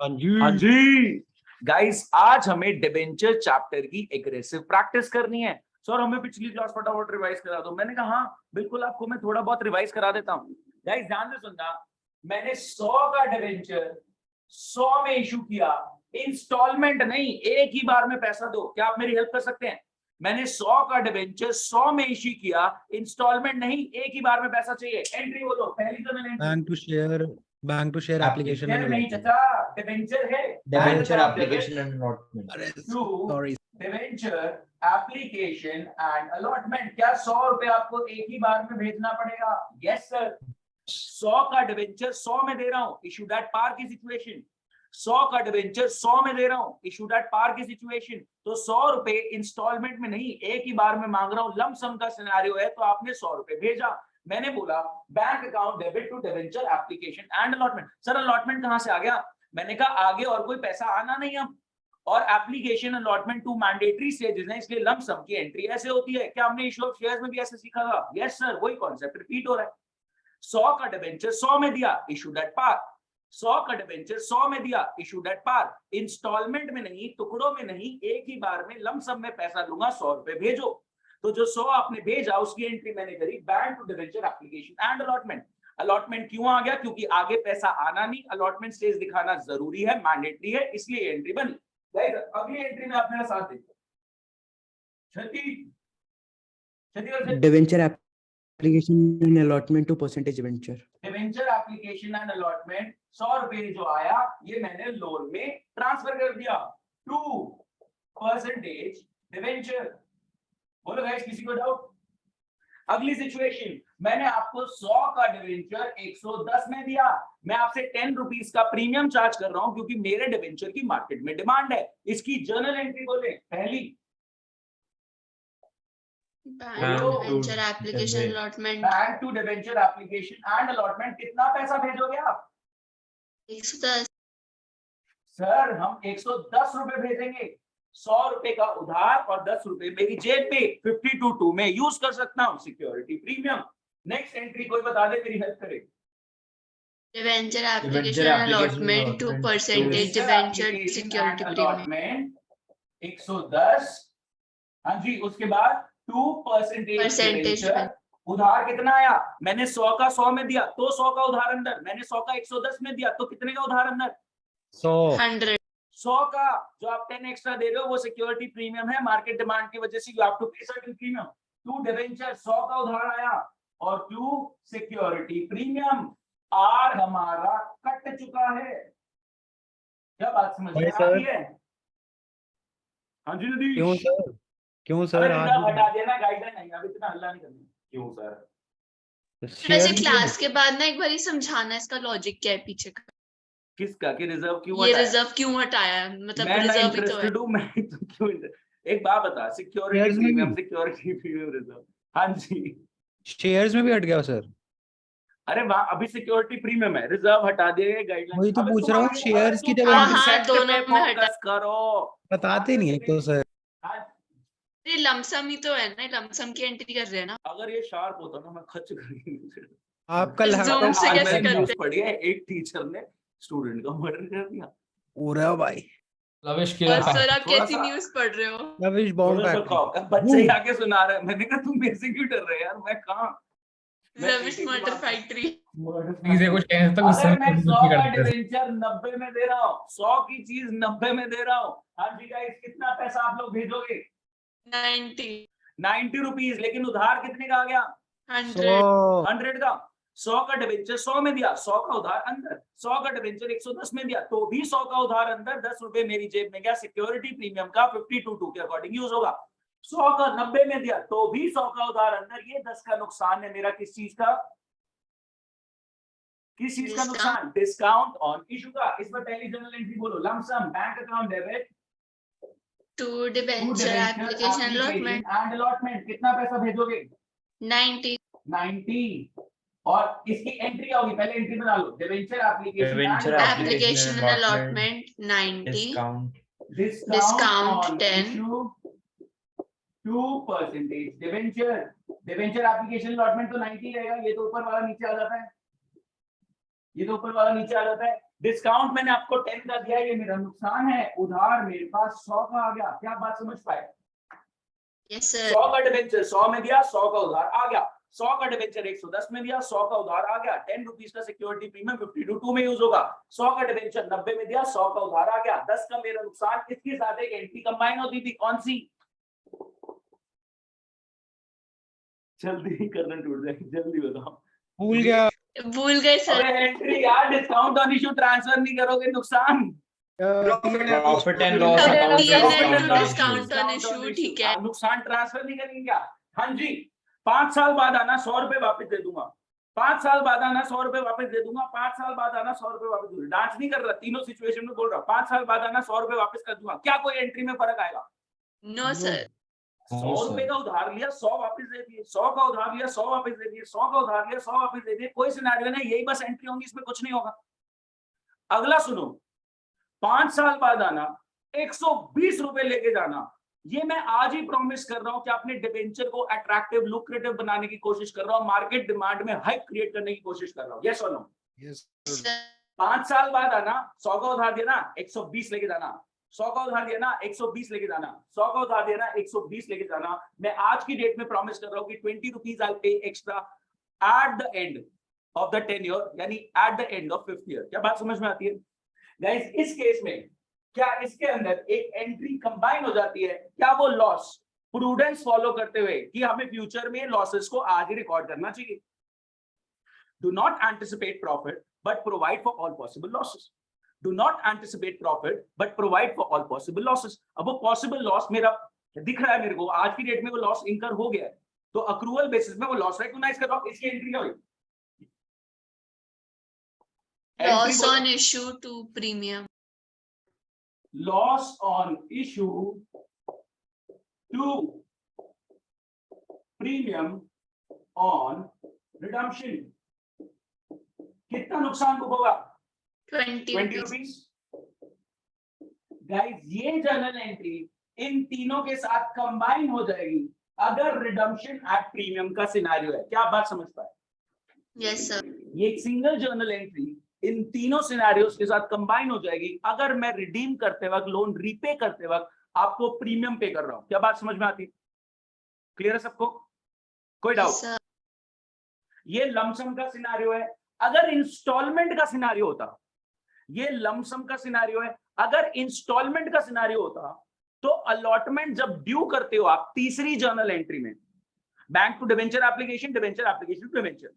हाँ हाँ जी जी गाइस, आज हमें डिबेंचर चैप्टर की एग्रेसिव प्रैक्टिस करनी है। सर हमें पिछली क्लास फटाफट रिवाइज करा दो। मैंने कहा हाँ बिल्कुल, आपको मैं थोड़ा बहुत रिवाइज करा देता हूँ। गाइस ध्यान से सुनना, मैंने 100 का डिबेंचर 100 में इशू किया, इंस्टॉलमेंट नहीं, एक ही बार में पैसा दो। क्या आप मेरी हेल्प कर सकते हैं? मैंने 100 का डिबेंचर 100 में इशू किया, इंस्टॉलमेंट नहीं, एक ही बार में पैसा चाहिए। एंट्री बोलो, पहली तो मैंने bank to share application and नहीं अलॉटमेंट। चाचा, डिबेंचर है, debenture application and allotment. Sorry debenture application and allotment. क्या 100 रुपए आपको एक ही बार में भेजना पड़ेगा? Yes sir. 100 का डिबेंचर 100 में दे रहा हूं, इशू दैट पार की सिचुएशन। 100 का डिबेंचर 100 में दे रहा हूं, इशू दैट पार की सिचुएशन। तो 100 रुपए इंस्टॉलमेंट में नहीं, एक ही बार में मांग रहा हूं, लम सम का सिनेरियो है, तो आपने 100 रुपए भेजा। मैंने बोला bank account debit to debenture application and allotment. Sir allotment कहां से आ गया? मैंने कहा आगे और कोई पैसा आना नहीं अब, और application allotment two mandatory stages है, इसलिए लम सम की एंट्री ऐसे होती है। क्या हमने इशू ऑफ शेयर्स में भी ऐसे सीखा था? यस सर, वही कॉन्सेप्ट रिपीट हो रहा है। 100 का डिबेंचर 100 में दिया, इशू एट पार। 100 का डिबेंचर 100 में दिया, इशू एट पार। इंस्टॉलमेंट में नहीं, टुकड़ों में नहीं, एक ही बार में लम सम में पैसा लूंगा, 100 रुपए भेजो। तो जो 100 आपने भेजा उसकी एंट्री मैंने करी bank to debenture application and allotment. Allotment क्यों आ गया? क्योंकि आगे पैसा आना नहीं, अलॉटमेंट स्टेज दिखाना जरूरी है, मैंडेटरी है, इसलिए एंट्री बनी। अगली एंट्री में आप मेरा साथ देखो। Debenture application and allotment to percentage debenture. Debenture application and allotment 100 रुपए जो आया, ये मैंने लोन में ट्रांसफर कर दिया टू परसेंटेज डिवेंचर। बोलो गाइस, किसी को डाउट? अगली सिचुएशन, मैंने आपको 100 का डिवेंचर 110 में दिया, मैं आपसे 10 रुपीज का प्रीमियम चार्ज कर रहा हूं क्योंकि मेरे डिवेंचर की मार्केट में डिमांड है। इसकी जर्नल एंट्री बोले पहली, bank to debenture application allotment. Bank to debenture application and allotment. कितना पैसा भेजोगे आप? 110। सर हम 110 रुपए भेजेंगे। 100 रुपए का उधार और 10 रुपए मेरी जेब पे 52 में यूज कर सकता हूं, सिक्योरिटी प्रीमियम। नेक्स्ट एंट्री कोई बता दे, मेरी हेल्प करे। Debenture application allotment to percentage debenture security premium 110। हाँ जी, उसके बाद 2 परसेंटेज। उधार कितना आया? मैंने 100 का 100 में दिया तो 100 का उधार अंदर, मैंने 100 का 110 में दिया तो कितने का उधार अंदर? 100। 100 का जो आप 10 एक्स्ट्रा दे रहे हो वो सिक्योरिटी प्रीमियम है, मार्केट डिमांड की वजह से यू हैव टू पे सर्टेन प्रीमियम। 2 डिबेंचर 100 का उधार आया और 2 सिक्योरिटी प्रीमियम। आर हमारा कट चुका है। क्या बात समझ में आ रही है? हाँ जी दीदी। क्यों सर हटा देना, गाइडलाइन नहीं, अब इतना हल्ला नहीं करना। क्यों सर? वैसे क्लास के बाद ना एक बार समझाना इसका लॉजिक क्या है पीछे का। किसका? कि रिजर्व क्यों ये हटाया? रिजर्व क्यों हटाया है? मतलब मैं रिजर्व ही तो है। इंटरेस्टेड हूं, मैं तो क्यों एक बात बता, security premium, security premium, reserve. हाँ जी, शेयर्स में भी हट गया सर। अरे वहां अभी सिक्योरिटी प्रीमियम है, रिजर्व हटा दिए गाइडलाइन। वही तो पूछ रहा हूँ, शेयर्स की जगह हाँ, दोनों में हटा। करो, बताते नहीं है तो सर। ये लमसम ही तो है ना, लमसम की एंट्री कर रहे हैं ना। अगर ये शार्प होता ना मैं खर्च कर आपका Zoom से कैसे करते हैं? पढ़ी है, एक टीचर ने स्टूडेंट का मर्डर कर दिया। पूरा भाई लविश की और सर आप थोड़ा कैसी सा- न्यूज़ पढ़ रहे हो? Lavish bomb factory. बच्चे ही आके सुना रहे हैं। मैंने कहा तुम मेरे से क्यों डर रहे यार, मैं कहाँ? Lavish murder factory. चीजें कुछ कहने तक अगर मैं 100 का करते थे। डिवेंचर 90 में दे रहा हूँ, 100 की चीज 90 में दे रहा हूँ। हाँ जी गाइस, कितना पैसा आप लोग भेजोगे? 90 रुपीज। लेकिन उधार कितने का आ गया? 100 का। 100 का डिवेंचर 100 में दिया, 100 का उधार अंदर। 100 का डिवेंचर 110 में दिया तो भी 100 का उधार अंदर, 10 रुपए मेरी जेब में गया, सिक्योरिटी प्रीमियम का 52 के अकॉर्डिंग यूज होगा। 100 का 90 में दिया तो भी 100 का उधार अंदर, ये 10 का नुकसान है मेरा। किस चीज का? किस चीज का नुकसान? डिस्काउंट ऑन इशू का। इस पर पहली जनरल एंट्री बोलो, lump sum bank account debit to debenture application allotment and allotment. कितना पैसा भेजोगे? 90। और इसकी एंट्री क्या होगी? पहले एंट्री बना लो, debenture application allotment 90। Discount 10। 2 percentage debenture application allotment तो 90 रहेगा। ये तो ऊपर वाला नीचे आ जाता है, ये तो ऊपर वाला नीचे आ जाता है। डिस्काउंट मैंने आपको 10 का दिया, ये मेरा नुकसान है, उधार मेरे पास 100 का आ गया। क्या बात समझ पाए? यस सर 100 का डिबेंचर 100 में दिया, 100 का उधार आ गया। 100 का डिबेंचर 110 में दिया, 100 का उधार आ गया। 10 रुपीज का सिक्योरिटी प्रीमियम 52 में यूज होगा। 100 का डिबेंचर 90 में दिया, 100 का उधार आ गया। 10 का मेरा नुकसान, इसके साथ एक एंट्री कंबाइन होती थी, कौन सी? जल्दी करना टूट जाएगी, जल्दी बताओ। भूल गया। भूल गए सर अबे एंट्री यार, डिस्काउंट ऑन इशू ट्रांसफर नहीं करोगे, नुकसान। Profit and loss P&L account to discount on Discount issue, on issue, ठीक है। नुकसान ट्रांसफर नहीं करेंगे क्या? हाँ जी। 5 साल बाद आना, 100 रुपए वापस दे दूंगा। 5 साल बाद आना, 100 रुपए वापस दे दूंगा। 5 साल बाद आना, 100 रुपए वापस दूंगा। डांस नहीं कर रहा, तीनों सिचुएशन में बोल रहा हूँ। 5 साल बाद आना, 100 रुपए वापस कर दूंगा। क्या कोई एंट्री में फर्क आएगा? नो सर 100 रुपए का उधार लिया, 100 वापस दे दिए। 100 का उधार लिया, 100 वापस दे दिए। 100 का उधार लिया, 100 वापस दे दिए। कोई सिनेरियो नहीं, यही बस एंट्री होंगी, इसमें कुछ नहीं होगा। अगला सुनो, 5 साल बाद आना, 120 रुपए लेके जाना। ये मैं आज ही प्रॉमिस कर रहा हूं कि अपने डिबेंचर को अट्रैक्टिव, लुक्रेटिव बनाने की कोशिश कर रहा हूं, मार्केट डिमांड में हाइप क्रिएट करने की कोशिश कर रहा हूं। यस और नो? यस 5 साल बाद आना, 100 का उधार देना, 120 लेके जाना। 100 का उधार देना, 120 लेके जाना। 100 का उधार देना, 120 लेके जाना। मैं आज की डेट में प्रॉमिस कर रहा हूं कि 20 rupees I pay extra at the end of the 10 year, यानी at the end of 5th year. क्या बात समझ में आती है गाइस? इस केस में क्या इसके अंदर एक एंट्री कंबाइन हो जाती है? क्या वो लॉस प्रूडेंस फॉलो करते हुए कि हमें फ्यूचर में लॉसेस को आज ही रिकॉर्ड करना चाहिए? Do not anticipate profit but provide for all possible losses. Do not anticipate profit but provide for all possible losses. अब वो पॉसिबल लॉस मेरा दिख रहा है, मेरे को आज की डेट में वो लॉस इंकर हो गया है, तो अक्रूवल बेसिस में वो लॉस रिकॉग्नाइज कर रहा हूं। इसकी एंट्री क्या हुई? loss on issue to premium loss on issue to premium on redemption। कितना नुकसान बुक होगा? 20 20 rupees रुपीज। गाइस ये जर्नल एंट्री इन तीनों के साथ कंबाइन हो जाएगी अगर रिडम्पशन एट प्रीमियम का सिनेरियो है। क्या आप बात समझ पाए? यस सर ये एक सिंगल जर्नल एंट्री इन तीनों सिनेरियोस के साथ कंबाइन हो जाएगी अगर मैं रिडीम करते वक्त, लोन रीपे करते वक्त आपको प्रीमियम पे कर रहा हूं। क्या बात समझ में आती? क्लियर है सबको? कोई डाउट? सर ये लमसम का सिनेरियो है। अगर इंस्टॉलमेंट का सिनेरियो होता, ये लमसम का सिनेरियो है। अगर इंस्टॉलमेंट का सिनेरियो होता तो अलॉटमेंट जब ड्यू करते हो आप तीसरी जर्नल एंट्री में, bank to debenture application, debenture application to debenture,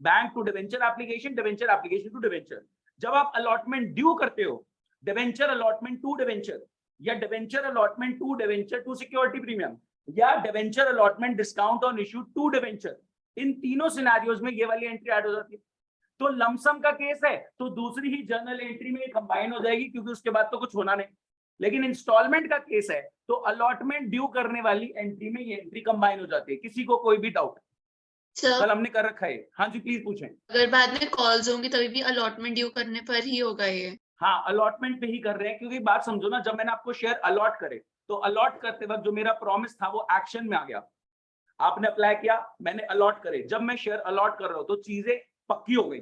bank to debenture application, debenture application to debenture, जब आप अलॉटमेंट ड्यू करते हो, डिवेंचर अलॉटमेंट टू डिवेंचर, या debenture allotment to debenture to security premium, या debenture allotment discount on issue to debenture, इन तीनों scenarios में ये वाली एंट्री ऐड हो जाती है। तो लमसम का केस है तो दूसरी ही जर्नल एंट्री में कंबाइन हो जाएगी क्योंकि उसके बाद तो कुछ होना नहीं। लेकिन इंस्टॉलमेंट का केस है तो अलॉटमेंट ड्यू करने वाली एंट्री में ये एंट्री कंबाइन हो जाती है। किसी को कोई भी डाउट? सर कल हमने कर रखा है। हाँ जी प्लीज पूछें। अगर बाद में कॉल्स होंगी तभी भी अलॉटमेंट ड्यू करने पर ही होगा ये? हाँ अलॉटमेंट पे ही कर रहे हैं क्योंकि बात समझो ना, जब मैंने आपको शेयर अलॉट करे तो अलॉट करते वक्त जो मेरा प्रॉमिस था वो एक्शन में आ गया। आपने अप्लाई किया, मैंने अलॉट करे, जब मैं शेयर अलॉट कर रहा हूं तो चीजें पक्की हो गई,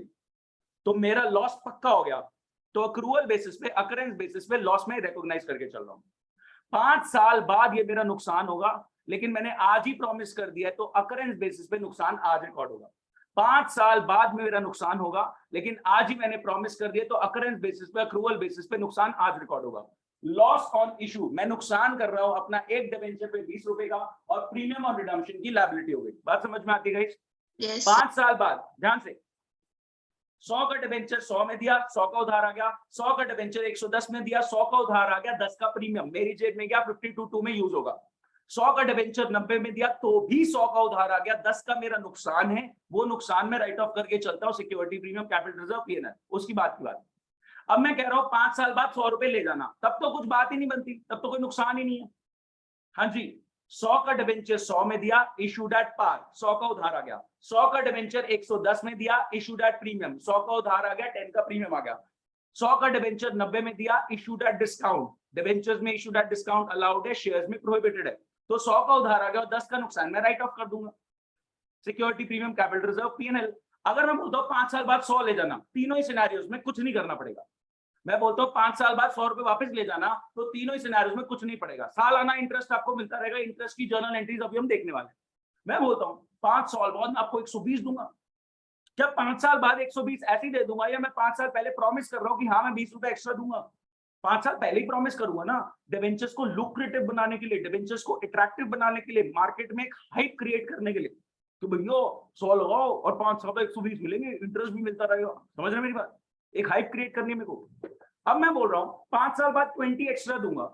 तो मेरा लॉस पक्का हो गया, तो अक्रूवल बेसिस पे, अकरेंस बेसिस पे लॉस में रिकॉग्नाइज करके चल रहा हूं। 5 साल बाद ये मेरा नुकसान होगा, लेकिन मैंने आज ही प्रॉमिस कर दिया है तो अकरेंस बेसिस पे नुकसान आज रिकॉर्ड होगा। 5 साल बाद में मेरा नुकसान होगा, लेकिन आज ही मैंने प्रॉमिस कर दिया तो अकरेंस बेसिस पे, अक्रूवल बेसिस पे नुकसान आज रिकॉर्ड होगा। लॉस ऑन इशू, मैं नुकसान कर रहा हूं अपना एक डिवेंचर पे 20 रुपए का, और प्रीमियम ऑन रिडम्पशन की लायबिलिटी हो गई। बात समझ में आती है? यस 5 साल बाद ध्यान से, 100 का डिवेंचर 100 में दिया, 100 का उधार आ गया। 100 का डिवेंचर 110 में दिया, 100 का उधार आ गया, 10 का प्रीमियम मेरी जेब में गया, 52 में यूज होगा। 100 का डिवेंचर 90 में दिया तो भी 100 का उधार आ गया, 10 का मेरा नुकसान है, वो नुकसान में राइट ऑफ करके चलता हूं security premium, capital reserve, PNL, उसकी बात की बात। अब मैं कह रहा हूं 5 साल बाद 100 रुपए ले जाना, तब तो कुछ बात ही नहीं बनती, तब तो कोई नुकसान ही नहीं है। हाँ जी, 100 का डिवेंचर 100 में दिया, इशूड एट पार, 100 का उधार आ गया। 100 का डिवेंचर 110 में दिया, इशूड एट प्रीमियम, 100 का उधार आ गया, 10 का प्रीमियम आ गया। 100 का डिवेंचर 90 में दिया, इशूड एट डिस्काउंट, डिवेंचर्स में इशूड एट डिस्काउंट अलाउड है, शेयर्स में प्रोहिबिटेड है, तो 100 का उधार आ गया और 10 का नुकसान मैं राइट ऑफ कर दूंगा, security premium, capital reserve, PNL. अगर मैं बोलता हूं 5 साल बाद 100 ले जाना, तीनों ही सिनेरियोज में कुछ नहीं करना पड़ेगा, मैं बोलता हूँ 5 साल बाद 100 रुपए वापस ले जाना, तो तीनों ही सिनेरियोज में कुछ नहीं पड़ेगा, सालाना इंटरेस्ट आपको मिलता रहेगा। इंटरेस्ट की जर्नल एंट्रीज अभी हम देखने वाले हैं। मैं बोलता हूँ 5 साल बाद मैं आपको 120 दूंगा। क्या 5 साल बाद 120 ऐसे ही दे दूंगा, या मैं 5 साल पहले प्रॉमिस कर रहा हूँ कि हाँ मैं 20 रुपए एक्स्ट्रा दूंगा? 5 साल पहले ही प्रॉमिस करूंगा ना, डिवेंचर्स को लुक्रेटिव बनाने के लिए, डिवेंचर्स को अट्रैक्टिव बनाने के लिए, मार्केट में एक हाइप क्रिएट करने के लिए। तो भैया 100 लगाओ और 5 साल बाद 120 मिलेंगे, इंटरेस्ट भी मिलता रहेगा। समझ रहे मेरी बात? एक हाइप क्रिएट करनी है मेरे को। अब मैं बोल रहा हूँ 5 साल बाद 20 एक्स्ट्रा दूंगा।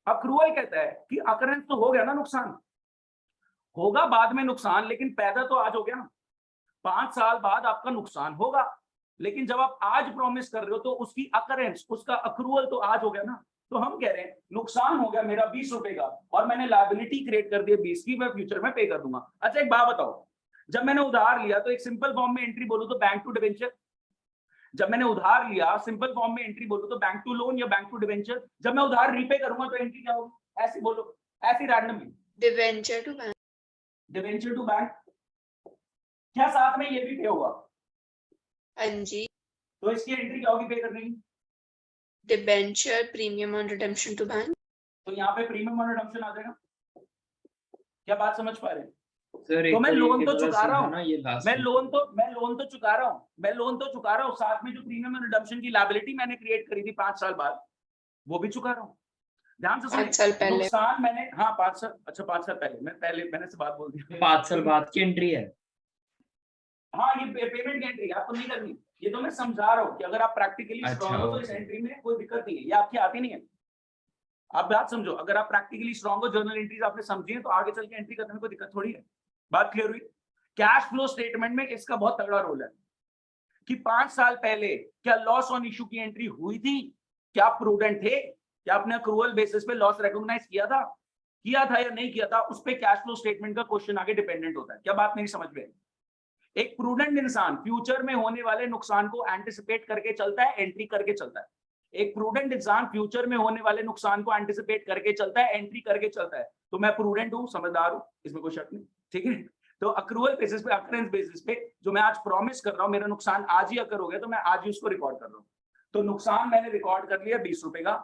अक्रूवल कहता है कि अकरेंस तो हो गया ना, नुकसान होगा बाद में नुकसान, लेकिन पैदा तो आज हो गया ना। 5 साल बाद आपका नुकसान होगा, लेकिन जब आप आज प्रॉमिस कर रहे हो तो उसकी अकरेंस, उसका अक्रूवल तो आज हो गया ना। तो हम कह रहे हैं नुकसान हो गया मेरा 20 रुपए का, और मैंने लायबिलिटी क्रिएट कर दी 20 की, मैं फ्यूचर में पे कर दूंगा। अच्छा एक बात बताओ, जब मैंने उधार लिया तो एक सिंपल फॉर्म में एंट्री बोलूं तो बैंक टू डिवेंचर। जब मैंने उधार लिया सिंपल फॉर्म में एंट्री बोलूं तो बैंक टू लोन या बैंक टू डिवेंचर। जब मैं उधार रीपे करूंगा तो एंट्री क्या होगी? ऐसे बोलो, ऐसे randomly. Debenture to bank. Debenture to bank. क्या साथ में ये भी पे होगा? हाँ जी। तो इसकी एंट्री क्या होगी पे करने की? Debenture premium on redemption to bank. तो यहाँ पे प्रीमियम ऑन रिडम्पशन आ जाएगा। क्या बात समझ पा रहे हैं? सर तो मैं लोन तो चुका रहा हूँ, मैं मैं लोन तो चुका रहा हूँ, साथ में जो प्रीमियम ऑन रिडम्पशन की लायबिलिटी मैंने क्रिएट करी थी 5 साल बाद, वो भी चुका रहा हूँ। ध्यान से 5 साल सुनिए, पहले। नुकसान मैंने, हाँ 5 साल, अच्छा 5 साल पहले मैंने से बात बोल दी। 5 साल बाद की एंट्री है। हाँ ये पेमेंट की एंट्री आपको नहीं करनी, ये तो मैं समझा रहा हूँ कि अगर आप प्रैक्टिकली स्ट्रांग हो तो इस एंट्री में कोई दिक्कत नहीं है, ये आपकी आती नहीं है। आप बात समझो, अगर आप प्रैक्टिकली स्ट्रांग हो, जर्नल एंट्रीज आपने समझी है, तो आगे चल के एंट्री करने में कोई दिक्कत थोड़ी है। बात क्लियर हुई? कैश फ्लो स्टेटमेंट में इसका बहुत तगड़ा रोल है कि 5 साल पहले क्या लॉस ऑन इशू की एंट्री हुई थी, क्या प्रूडेंट थे, क्या आपने अक्रूवल बेसिस पे लॉस रिकॉग्नाइज किया था या नहीं किया था, उस पे कैश फ्लो स्टेटमेंट का क्वेश्चन आगे डिपेंडेंट होता है। क्या बात मेरी समझ में है? एक प्रूडेंट इंसान फ्यूचर में होने वाले नुकसान को एंटिसिपेट करके चलता है, एंट्री करके चलता है। एक प्रूडेंट इंसान फ्यूचर में होने वाले नुकसान को एंटिसिपेट करके चलता है, एंट्री करके चलता है। तो मैं प्रूडेंट हूं, समझदार हूं, इसमें कोई शक नहीं, ठीक है। तो अक्रूवल बेसिस पे, अकरेंस बेसिस पे जो मैं आज प्रॉमिस कर रहा हूं, मेरा नुकसान आज ही अकर हो गया तो मैं आज ही उसको रिकॉर्ड कर रहा हूं। तो नुकसान मैंने रिकॉर्ड कर लिया 20 रुपए का,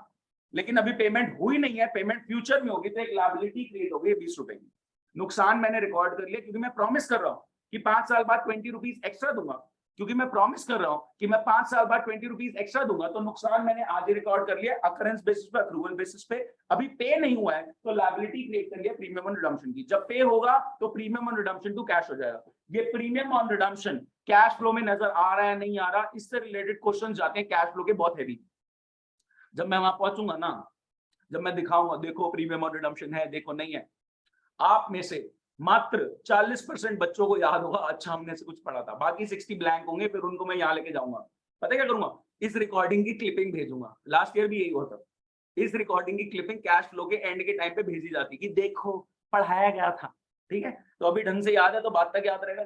लेकिन अभी पेमेंट हुई नहीं है, पेमेंट फ्यूचर में होगी, तो एक लायबिलिटी क्रिएट हो गई 20 रुपए की। नुकसान मैंने रिकॉर्ड कर लिया क्योंकि मैं प्रॉमिस कर रहा हूं कि 5 साल बाद 20 रुपीज एक्स्ट्रा दूंगा, क्योंकि मैं प्रॉमिस कर रहा हूं कि मैं 5 साल बाद 20 रुपीज एक्स्ट्रा दूंगा। तो नुकसान मैंने आज ही रिकॉर्ड कर लिया अकरेंस बेसिस पे, अक्रूवल बेसिस पे। अभी पे नहीं हुआ है तो लायबिलिटी क्रिएट कर लिया प्रीमियम ऑन रिडम्पशन की। जब पे होगा तो premium on redemption to cash हो जाएगा। ये premium on redemption cash flow में नजर आ रहा है नहीं आ रहा, इससे रिलेटेड क्वेश्चन जाते हैं कैश फ्लो के बहुत हैवी। जब मैं वहां पहुंचूंगा ना, जब मैं दिखाऊंगा देखो प्रीमियम ऑन रिडम्पशन है, देखो नहीं है, आप में से मात्र 40% बच्चों को याद होगा अच्छा हमने से कुछ पढ़ा था, बाकी 60 ब्लैंक होंगे। फिर उनको मैं यहाँ लेके जाऊंगा, पता क्या करूंगा, इस रिकॉर्डिंग की क्लिपिंग भेजूंगा। लास्ट ईयर भी यही हुआ था, इस रिकॉर्डिंग की क्लिपिंग कैश फ्लो के एंड के टाइम पे भेजी जाती कि देखो पढ़ाया गया था, ठीक है। तो अभी ढंग से याद है तो बात तक याद रहेगा।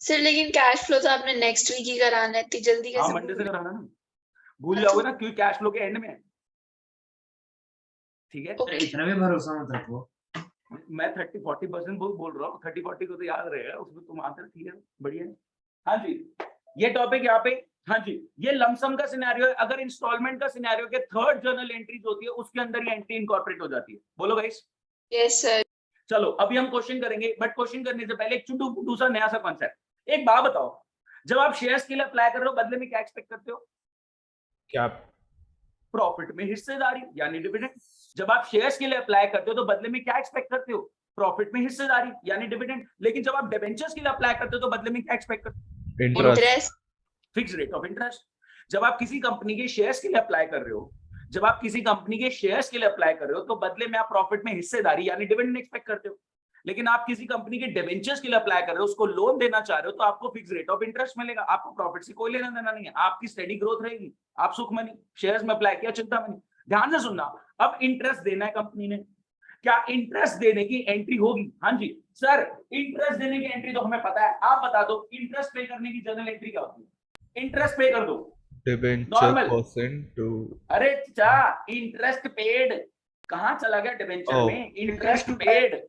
सर लेकिन कैश फ्लो तो आपने नेक्स्ट वीक ही कराना है, इतनी जल्दी हाँ कैसे? मंडे से कराना ना, भूल जाओगे ना क्योंकि कैश फ्लो के एंड में है, ठीक है। इतना भी भरोसा मत रखो, मैं 30-40% बोल रहा हूँ, 30-40 को तो याद रहेगा, उसमें तुम आंसर ठीक है, बढ़िया है। हाँ जी, ये टॉपिक यहाँ पे, हाँ जी, ये लमसम का सिनेरियो है। अगर इंस्टॉलमेंट का सिनेरियो के थर्ड जर्नल एंट्रीज होती है उसके अंदर ये एंट्री इनकॉर्पोरेट हो जाती है। बोलो गाइस। Yes sir. चलो अभी हम क्वेश्चन करेंगे, बट क्वेश्चन करने से पहले एक दूसरा नया सा कॉन्सेप्ट। एक बात बताओ, जब आप शेयर्स के लिए अप्लाई कर रहे हो बदले में क्या एक्सपेक्ट करते हो? क्या? प्रॉफिट में हिस्सेदारी यानी डिविडेंड। जब आप शेयर्स के लिए अप्लाई करते हो तो बदले में क्या एक्सपेक्ट करते हो? प्रॉफिट में हिस्सेदारी यानी डिविडेंड। लेकिन जब आप डिबेंचर्स के लिए अप्लाई करते हो तो बदले में क्या एक्सपेक्ट करते हो? Interest. Fix rate of interest. जब आप किसी कंपनी के शेयर्स के लिए अप्लाई कर रहे हो, जब आप किसी कंपनी के शेयर्स के लिए अप्लाई कर रहे हो तो बदले में आप प्रॉफिट में हिस्सेदारी यानी डिविडेंड एक्सपेक्ट करते हो। लेकिन आप किसी कंपनी के डिबेंचर्स के लिए अप्लाई कर रहे हो, उसको लोन देना चाह रहे हो, तो आपको फिक्स रेट ऑफ इंटरेस्ट मिलेगा, आपको प्रॉफिट से कोई लेना देना नहीं है, आपकी स्टेडी ग्रोथ रहेगी, आप सुखमनी। शेयर्स में अप्लाई किया चिंता मनी। ध्यान से सुनना, अब इंटरेस्ट देना है कंपनी ने, क्या इंटरेस्ट देने की एंट्री होगी? हाँ जी सर, इंटरेस्ट देने की एंट्री तो हमें पता है, आप बता दो इंटरेस्ट पे करने की जर्नल एंट्री क्या होती है? इंटरेस्ट पे कर दो, डिबेंचर परसेंट टू, अरे चा इंटरेस्ट पेड कहाँ चला गया डिबेंचर में? Interest paid,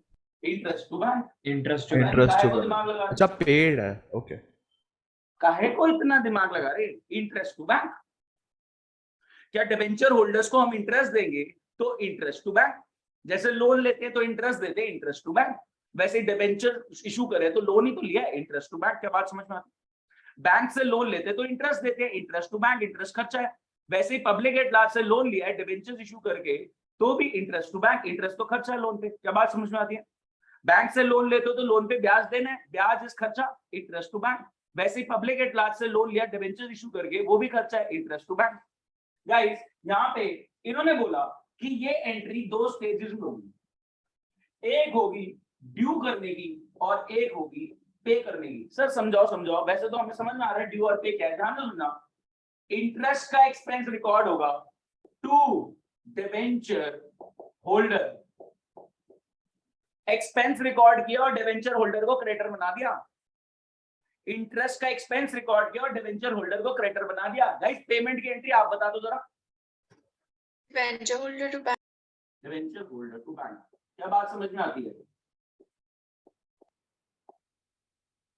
interest to bank, interest to दिमाग लगा, अच्छा पेड है, ओके। काहे को इतना दिमाग लगा रहे? Interest to bank. क्या डिबेंचर होल्डर्स को हम इंटरेस्ट देंगे तो इंटरेस्ट टू बैंक, जैसे लोन लेते हैं तो इंटरेस्ट देते हैं इंटरेस्ट टू बैंक, वैसे डिबेंचर इशू करे तो लोन ही तो लिया है इंटरेस्ट टू बैंक। क्या बात समझ में आती है? बैंक से लोन लेते तो इंटरेस्ट देते हैं इंटरेस्ट टू बैंक, इंटरेस्ट खर्चा है। वैसे ही पब्लिक एट लार्ज से लोन लिया है डिबेंचर इशू करके तो भी इंटरेस्ट टू बैंक, इंटरेस्ट तो खर्चा है लोन पे। क्या बात समझ में आती है? बैंक से लोन लेते हो तो लोन पे ब्याज देना है, ब्याज इस खर्चा, इंटरेस्ट टू बैंक। वैसे ही पब्लिक एट लार्ज से लोन लिया डिबेंचर इशू करके, वो भी खर्चा है, इंटरेस्ट टू बैंक। गाइस यहाँ पे इन्होंने बोला कि ये एंट्री दो स्टेजेस में होगी, एक होगी ड्यू करने की और एक होगी पे करने की। सर समझाओ समझाओ, वैसे तो हमें समझ में आ रहा है ड्यू और पे क्या है। ध्यान से सुनना, इंटरेस्ट का एक्सपेंस रिकॉर्ड होगा to debenture holder, expense record किया और डिबेंचर होल्डर को क्रेडिटर बना दिया। इंटरेस्ट का एक्सपेंस रिकॉर्ड किया और डिबेंचर होल्डर को क्रेडिटर बना दिया। गाइस पेमेंट की एंट्री आप बता दो जरा। Debenture holder to bank. Debenture holder to bank. क्या बात समझ में आती है?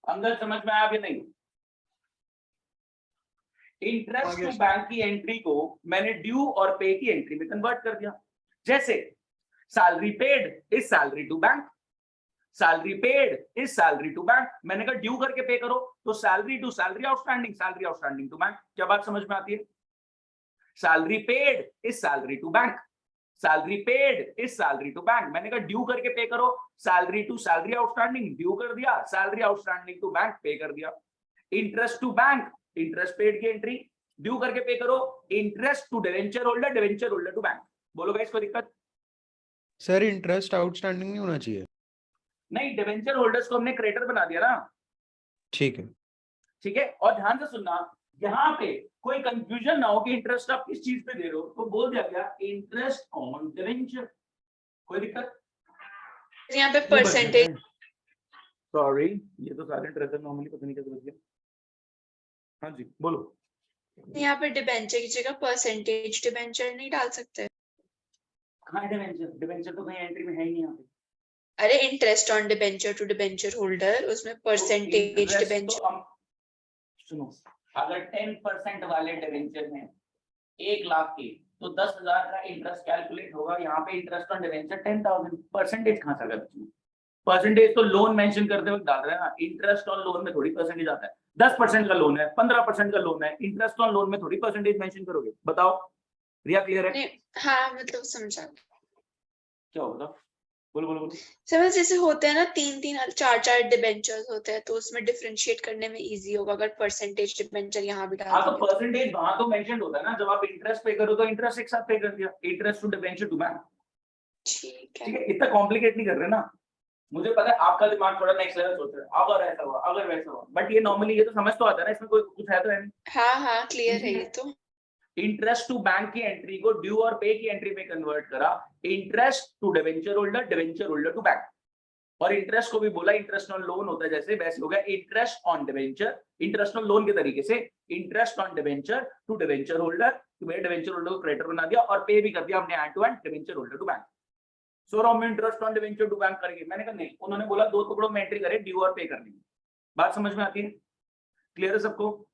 अंदर समझ में आया कि नहीं? इंटरेस्ट टू बैंक की एंट्री को मैंने ड्यू और पे की एंट्री में कन्वर्ट कर दिया। जैसे salary paid is salary to bank, salary paid is salary to bank. मैंने कहा ड्यू करके पे करो तो salary to salary outstanding, salary outstanding to bank. क्या बात समझ में आती है? Salary paid is salary to bank, salary paid is salary to bank. मैंने कहा ड्यू करके पे करो, salary to salary outstanding, due कर दिया, salary outstanding to bank, pay कर दिया। Interest to bank, interest paid की एंट्री, ड्यू करके पे करो, interest to debenture holder, debenture holder to bank. बोलो गाइस कोई दिक्कत? सर इंटरेस्ट आउटस्टैंडिंग नहीं होना चाहिए? नहीं, डिबेंचर होल्डर्स को हमने क्रेडिटर बना दिया ना। ठीक है। ठीक है, और ध्यान से सुनना, यहाँ पे कोई कंफ्यूजन ना हो कि इंटरेस्ट आप किस चीज पे दे रहे हो, तो बोल दिया गया इंटरेस्ट ऑन डिबेंचर। कोई दिक्कत? यहाँ पे परसेंटेज। सॉरी, ये तो साइलेंट रहता है नॉर्मली, पता नहीं कैसे बच गया। हाँ जी बोलो। यहाँ पे डिबेंचर की जगह परसेंटेज डिबेंचर नहीं डाल सकते? हाँ डिबेंचर, डिबेंचर तो कहीं एंट्री में है ही नहीं यहाँ पे। अरे interest on debenture to debenture holder, उसमें परसेंटेज डिबेंचर। सुनो, अगर 10% वाले डिबेंचर में 1 लाख के तो 10,000 का इंटरेस्ट कैलकुलेट होगा। यहाँ पे इंटरेस्ट ऑन डिबेंचर 10,000, परसेंटेज कहाँ से आ गया? परसेंटेज तो लोन मेंशन करते वक्त डाल रहे हैं ना, इंटरेस्ट ऑन लोन में थोड़ी परसेंटेज आता है। 10% का लोन है, 15% का लोन है, इंटरेस्ट ऑन लोन में थोड़ी परसेंटेज मेंशन करोगे? बताओ रिया, क्लियर है? हाँ मतलब समझा। क्या होगा? बोलो बोलो बोलो। समझ, जैसे होते हैं ना 3-3 4-4 डिबेंचर्स होते हैं, तो उसमें डिफरेंशिएट करने में इजी होगा अगर परसेंटेज डिबेंचर यहाँ भी डाल हाँ तो देंगे। परसेंटेज वहां तो मेंशन होता है ना, जब आप इंटरेस्ट पे करो तो इंटरेस्ट एक साथ पे कर दिया, interest to debenture to bank. ठीक ठीक है। है, इतना कॉम्प्लिकेट नहीं कर रहे ना। मुझे पता है आपका दिमाग थोड़ा नेक्स्ट लेवल सोच रहा है, अगर ऐसा हुआ, अगर वैसा हुआ, बट ये नॉर्मली ये तो समझ तो आता है ना, इसमें कोई कुछ है तो है नहीं। हाँ हाँ क्लियर है ये तो। इंटरेस्ट टू बैंक की एंट्री को ड्यू और पे की एंट्री में कन्वर्ट करा, interest to debenture holder, debenture holder to bank. और इंटरेस्ट को भी बोला इंटरेस्ट ऑन लोन होता है जैसे, वैसे हो गया interest on debenture, interest on loan के तरीके से interest on debenture to debenture holder, तो मेरे डिबेंचर होल्डर को क्रेडिटर बना दिया और पे भी कर दिया हमने end to end debenture holder to bank. So हम interest on debenture to bank करेंगे, मैंने कहा नहीं, उन्होंने बोला 2 टुकड़ों में एंट्री करे, ड्यू और पे करने की। बात समझ में आती है? क्लियर है सबको?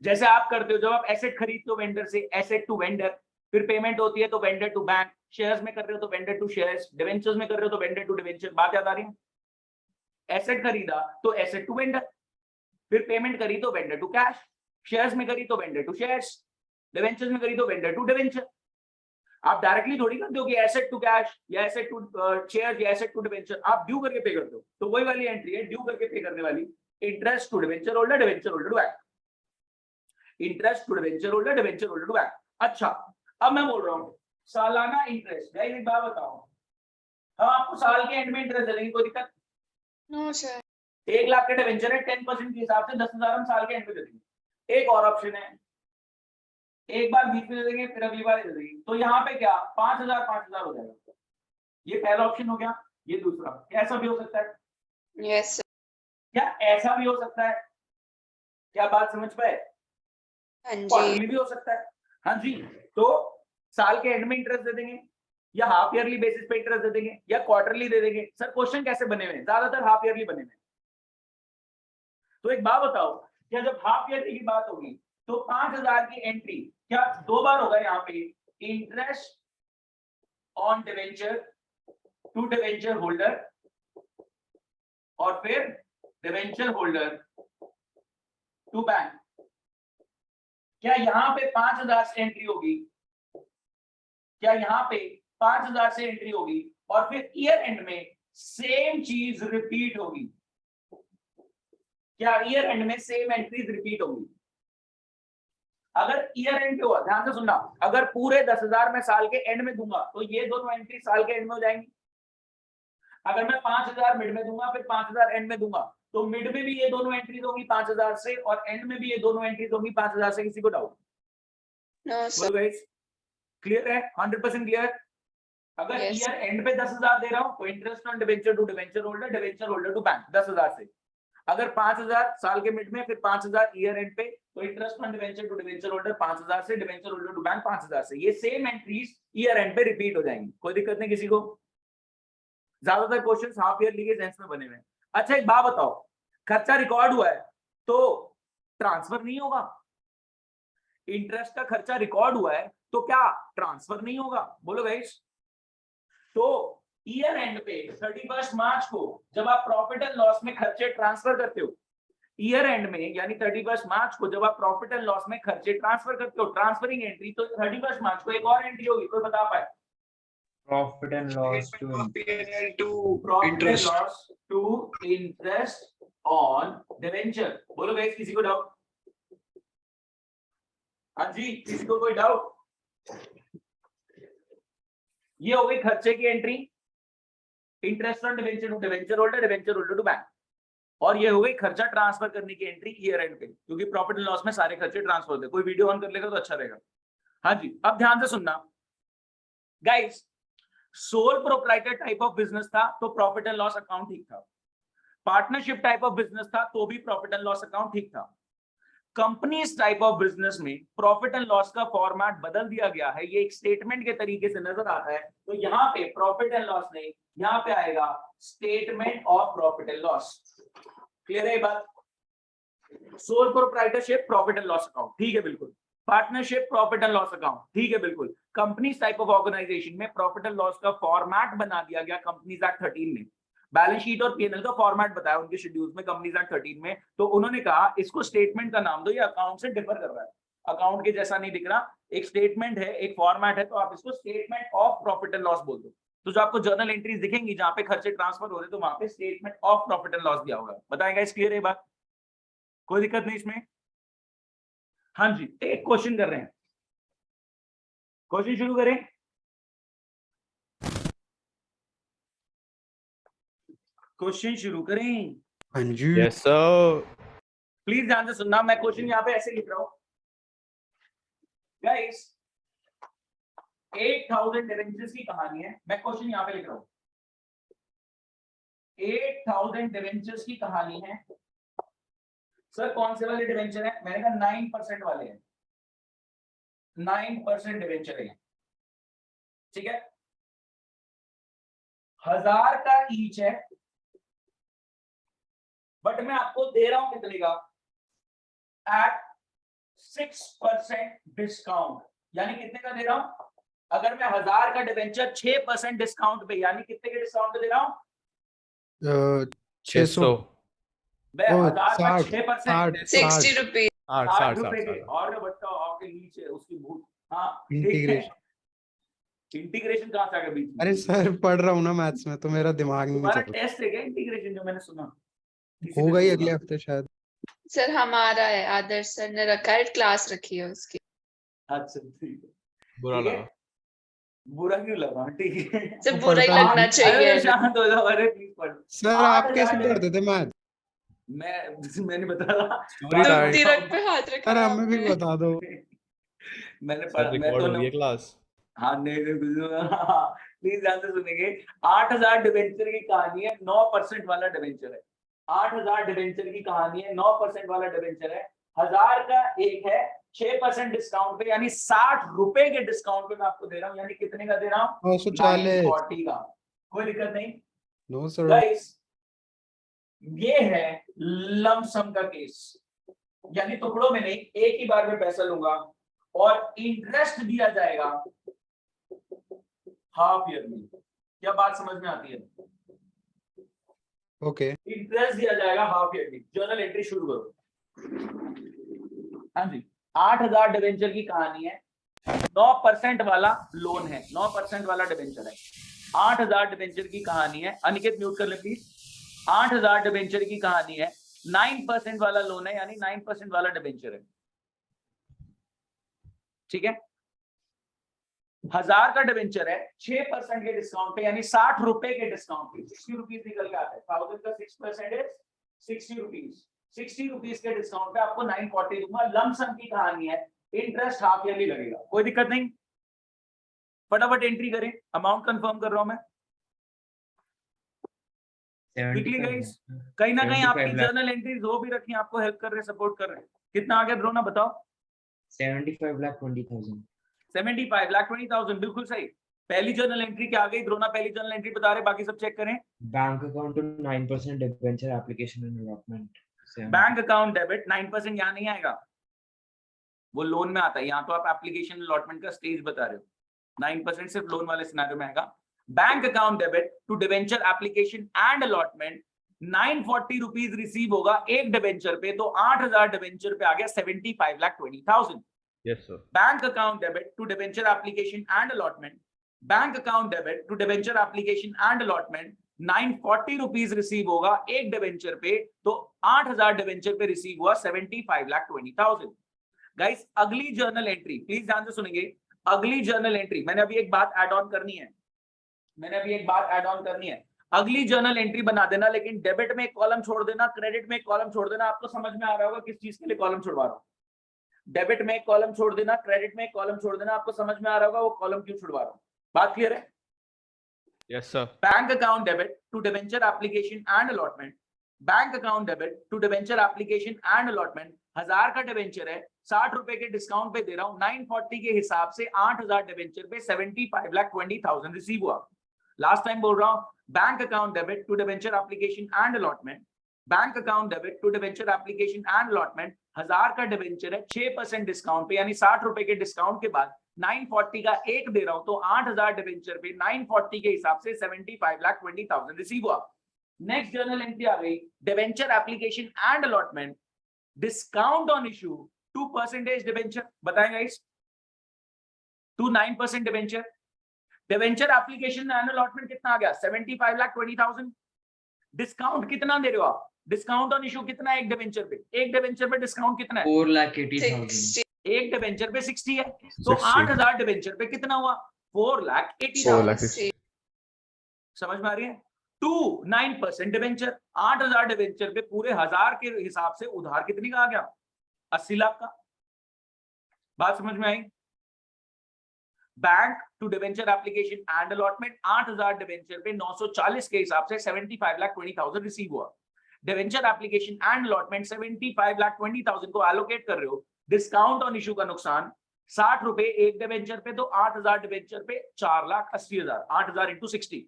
जैसे आप करते हो जब आप एसेट खरीदते हो वेंडर से, एसेट टू वेंडर, फिर पेमेंट होती है तो वेंडर टू बैंक, शेयर्स में कर रहे हो तो वेंडर टू शेयर्स, डिबेंचर्स में कर रहे हो तो वेंडर टू डिबेंचर। बात याद आ रही है? एसेट खरीदा तो एसेट टू वेंडर, फिर पेमेंट करी तो वेंडर टू कैश, शेयर्स में करी तो वेंडर टू शेयर्स, डिबेंचर्स में करी तो वेंडर टू डिबेंचर। आप डायरेक्टली थोड़ी करते हो कि एसेट टू कैश या एसेट टू शेयर्स या एसेट टू डिबेंचर, आप ड्यू करके पे करते हो। तो वही वाली एंट्री है ड्यू करके पे करने वाली, interest to debenture holder, debenture holder to bank, interest to debenture holder, debenture holder to bank. अच्छा अब मैं बोल रहा हूँ सालाना इंटरेस्ट। गाइस एक बात बताओ, हम आपको साल के एंड में इंटरेस्ट दे देंगे, कोई दिक्कत? No sir. 1 लाख के डिबेंचर है, 10% के हिसाब से 10,000 हम साल के एंड में दे देंगे। एक और ऑप्शन है, एक बार बीच में दे देंगे फिर अगली बार दे देंगे, तो यहाँ पे क्या 5,000 5,000 हो जाएगा। ये पहला ऑप्शन हो गया। ये दूसरा, ऐसा भी हो सकता है? Yes sir. क्या ऐसा भी हो सकता है? क्या बात समझ पाए? हाँ जी। क्वार्टरली भी हो सकता है। हाँ जी, तो साल के एंड में इंटरेस्ट दे देंगे या हाफ ईयरली बेसिस पे इंटरेस्ट दे देंगे या क्वार्टरली दे देंगे। सर क्वेश्चन कैसे बने हुए हैं? ज्यादातर हाफ ईयरली बने हुए हैं। तो एक बात बताओ, क्या जब हाफ ईयरली की बात होगी तो 5,000 की एंट्री क्या 2 बार होगा यहाँ पे, interest on debenture to debenture holder और फिर डिवेंचर होल्डर टू बैंक। क्या यहाँ पे 5,000 से एंट्री होगी, क्या यहाँ पे 5,000 से एंट्री होगी और फिर ईयर एंड में सेम चीज रिपीट होगी? क्या ईयर एंड में सेम एंट्रीज रिपीट होगी? अगर ईयर एंड पे हुआ, ध्यान से सुनना, अगर पूरे 10,000 मैं साल के एंड में दूंगा तो ये दोनों एंट्री साल के एंड में हो जाएंगी। अगर मैं 5,000 मिड में दूंगा फिर 5,000 एंड में दूंगा तो मिड में भी ये दोनों एंट्रीज होंगी 5,000 से और एंड में भी ये दोनों एंट्रीज होंगी 5,000 से। किसी को doubt? No sir. Guys clear है? 100% क्लियर? अगर Yes. ईयर एंड पे 10,000 दे रहा हूं तो interest on debenture to debenture holder to bank 10,000 से। अगर 5,000 साल के मिड में फिर 5,000 ईयर एंड पे तो interest on debenture to debenture holder 5,000 से, डिवेंचर होल्डर टू बैंक 5,000 से। ये सेम एंट्रीज ईयर एंड पे रिपीट हो जाएंगी। कोई दिक्कत नहीं किसी को? ज्यादातर क्वेश्चंस हाफ ईयरली के सेंस में बने हुए हैं। अच्छा एक बात बताओ, खर्चा रिकॉर्ड हुआ है तो ट्रांसफर नहीं होगा? इंटरेस्ट का खर्चा रिकॉर्ड हुआ है तो क्या ट्रांसफर नहीं होगा? बोलो गाइस। तो ईयर एंड पे 31 मार्च को जब आप प्रॉफिट एंड लॉस में खर्चे ट्रांसफर करते हो, ईयर एंड में यानी 31 मार्च को जब आप प्रॉफिट एंड लॉस में खर्चे ट्रांसफर करते हो, ट्रांसफरिंग एंट्री, तो 31 मार्च को एक और एंट्री होगी, कोई बता पाए? Profit and loss to profit and loss to interest on debenture. बोलो गाइस किसी को डाउट? हाँ जी, किसी को कोई डाउट? ये हो गई खर्चे की entry, interest on debenture to debenture holder to bank. और ये हो गई खर्चा ट्रांसफर करने की एंट्री ईयर एंड पे, क्योंकि प्रॉफिट एंड लॉस में सारे खर्चे ट्रांसफर होते हैं। कोई वीडियो ऑन कर लेगा तो अच्छा रहेगा। हाँ जी, अब ध्यान से सुनना guys, sole proprietor type of business था तो प्रॉफिट एंड लॉस अकाउंट ठीक था। पार्टनरशिप टाइप ऑफ बिजनेस था तो भी प्रॉफिट एंड लॉस अकाउंट ठीक था। कंपनीज टाइप ऑफ बिजनेस में प्रॉफिट एंड लॉस का फॉर्मेट बदल दिया गया है, ये एक स्टेटमेंट के तरीके से नजर आता है। तो यहाँ पे प्रॉफिट एंड लॉस नहीं, यहाँ पे आएगा statement of profit and loss. Clear है ये बात? Sole proprietorship profit and loss account ठीक है बिल्कुल। Partnership profit and loss account ठीक है बिल्कुल। कंपनीज टाइप ऑफ ऑर्गेनाइजेशन में प्रॉफिट एंड लॉस का फॉर्मेट बना दिया गया कंपनीज एक्ट 13 में। बैलेंस शीट और पीएनएल का फॉर्मेट बताया उनके शेड्यूल्स में कंपनीज एक्ट 13 में। तो उन्होंने कहा इसको स्टेटमेंट का नाम दो, ये अकाउंट से डिफर कर रहा है, अकाउंट के जैसा नहीं दिख रहा, एक स्टेटमेंट है, एक फॉर्मेट है, तो आप इसको statement of profit and loss बोल दो। तो जो आपको जर्नल एंट्रीज दिखेंगी जहां पे खर्चे ट्रांसफर हो रहे तो वहां पे statement of profit and loss दिया होगा। बताएगा इस क्लियर है बात? कोई दिक्कत नहीं इसमें? हाँ जी, एक क्वेश्चन कर रहे हैं, क्वेश्चन शुरू करें। क्वेश्चन शुरू करें। हाँ जी। Yes, sir. प्लीज ध्यान से सुनना, मैं क्वेश्चन यहाँ पे ऐसे लिख रहा हूं गाइस। 8,000 डिवेंचर्स की कहानी है, मैं क्वेश्चन यहाँ पे लिख रहा हूं। 8,000 डिवेंचर्स की कहानी है। सर कौन से वाले डिवेंचर है? मैंने कहा 9% वाले हैं, 9% डिवेंचर है, ठीक है। 1000 का ईच है, बट मैं आपको दे रहा हूं कितने का? At 6% discount. यानी कितने का दे रहा हूं? अगर मैं 1000 का डिवेंचर 6% डिस्काउंट पे, यानी कितने के डिस्काउंट पे दे रहा हूं? 600। मैं 1000 का 60, 6% 60 रुपीज। 60 रुपए के, और बट्टा आपके नीचे उसकी भूत। हाँ इंटीग्रेशन। इंटीग्रेशन कहां से आ गया बीच में? अरे सर पढ़ रहा हूँ ना मैथ्स में, तो मेरा दिमाग नहीं तुम्हारा चल रहा। टेस्ट है क्या इंटीग्रेशन जो मैंने सुना? होगा ही अगले हफ्ते शायद। सर हमारा है, आदर्श सर ने रखा है, क्लास रखी है उसकी। अच्छा ठीक है, बुरा ठीक है? लगा। बुरा क्यों लगा? ठीक है, सर वो बुरा ही पढ़ता लगना नहीं। चाहिए। अरे शांत हो जाओ, अरे प्लीज पढ़। सर आप 8,000 कैसे पढ़ते थे मैथ? मैंने बताया Story time. तिरक पे हाथ रखा सर है हमें भी आपने। बता दो। मैंने सर पढ़ा, मैं रिकॉर्ड तो हो रही है क्लास। हाँ नहीं प्लीज ध्यान से सुनेंगे। 8,000 डिवेंचर की कहानी है, 9% वाला डिवेंचर है। 8,000 डिवेंचर की कहानी है, 9% वाला डिवेंचर है। 1000 का एक है 6% डिस्काउंट पे, यानी 60 रुपए के डिस्काउंट पे मैं आपको दे रहा हूँ। यानी कितने का दे रहा हूँ? 940। 940 का। कोई दिक्कत नहीं नो सर। गाइस, ये है लमसम का केस। यानी टुकड़ों में नहीं, एक ही बार में पैसा लूंगा और इंटरेस्ट दिया जाएगा हाफ ईयरली। क्या बात समझ में आती है? ओके इंटरेस्ट दिया जाएगा हाफ ईयरली। जर्नल एंट्री शुरू करो। हाँ जी, 8000 डिबेंचर की कहानी है, 9% वाला लोन है, 9% वाला डिबेंचर है। 8000 डिबेंचर की कहानी है, अनिकेत म्यूट कर ले प्लीज। 8000 डिबेंचर की कहानी है, 9% वाला लोन है, यानी 9% वाला डिबेंचर है। ठीक है, 1000 का डिबेंचर है, 6% के डिस्काउंट पे, यानी 60 रुपए के डिस्काउंट पे 60 रुपीज निकल के आता है। 1000 का 6% है 60 रुपीज, 60 रुपीज के डिस्काउंट पे आपको 940 दूंगा। लमसम की कहानी है, इंटरेस्ट हाफ ईयरली लगेगा, कोई दिक्कत नहीं। फटाफट एंट्री करें, अमाउंट कंफर्म कर रहा हूं मैं क्विकली गाइस। कहीं ना कहीं आपकी जर्नल एंट्रीज हो भी रखी, आपको हेल्प कर रहे, सपोर्ट कर रहे हैं। कितना आ गया द्रोना बताओ? 75,20,000। 75,20,000 बिल्कुल सही। पहली जर्नल एंट्री क्या आ गई द्रोना? पहली जर्नल एंट्री बता रहे, बाकी सब चेक करें। Bank account to 9% debenture application and allotment. Bank account debit 9% यहाँ नहीं आएगा, वो लोन में आता है। यहाँ तो आप एप्लीकेशन अलॉटमेंट का स्टेज बता रहे हो, 9% सिर्फ लोन वाले सिनेरियो में आएगा। Bank account debit to debenture application and allotment 940 rupees receive होगा एक डिबेंचर पे, तो 8000 डिबेंचर पे आ गया 75,20,000। Yes, sir. Bank account debit to debenture application and allotment, bank account debit to debenture application and allotment 940 rupees receive होगा एक debenture पे, तो 8000 डिबेंचर पे रिसीव हुआ 75,20,000। गाइस अगली जर्नल एंट्री प्लीज ध्यान से सुनेंगे। अगली जर्नल एंट्री मैंने अभी एक बात ऐड ऑन करनी है, अगली जर्नल एंट्री बना देना, लेकिन डेबिट में एक कॉलम छोड़ देना, क्रेडिट में एक कॉलम छोड़ देना। आपको समझ में आ रहा होगा किस चीज के लिए कॉलम छुड़वा रहा हूं। डेबिट में एक कॉलम छोड़ देना, क्रेडिट में एक कॉलम छोड़ देना, आपको समझ में आ रहा होगा वो कॉलम क्यों छुड़वा रहा हूं। बात क्लियर है? Yes, sir. Bank account debit to debenture application and allotment, bank account debit to debenture application and allotment. 1000 का डिबेंचर है, 60 रुपए के डिस्काउंट पे दे रहा हूं, 940 के हिसाब से 8000 डिबेंचर पे 75,20,000 रिसीव हुआ। लास्ट टाइम बोल रहा हूं, bank account debit to debenture application and allotment, bank account debit to debenture application and allotment. 1000 का डिबेंचर है, 6% डिस्काउंट पे, यानी 60 रुपए के डिस्काउंट के बाद 940 का एक दे रहा हूं, तो 8000 डिबेंचर पे 940 के हिसाब से 75,20,000 रिसीव हुआ। नेक्स्ट जर्नल एंट्री आ गई, debenture application and allotment, discount on issue 2% debenture. बताएं guys, 9% debenture, debenture application and allotment कितना आ गया? 75,20,000। डिस्काउंट कितना दे रहे हो आप? डिस्काउंट ऑन इशू कितना है एक डिबेंचर पे? एक डिबेंचर पे डिस्काउंट कितना है? 4,80,000। एक डिबेंचर पे 60 है, तो 60। 8000 डिबेंचर पे कितना हुआ? 4,80,000। समझ में आ रही है? 9% डिबेंचर, 8000 डिबेंचर पे पूरे 1000 के हिसाब से उधार कितने का आ गया? 80 लाख का। बात समझ में आई? Bank to debenture application and allotment 8000 debenture पे 940 के हिसाब से 75,20,000 रिसीव हुआ। डिबेंचर एप्लीकेशन एंड अलॉटमेंट 75,20,000 को एलोकेट कर रहे हो, डिस्काउंट ऑन इशू का नुकसान 60 रुपए एक डिबेंचर पे, तो 8000 डिबेंचर पे 4,80,000, 8000 इंटू 60,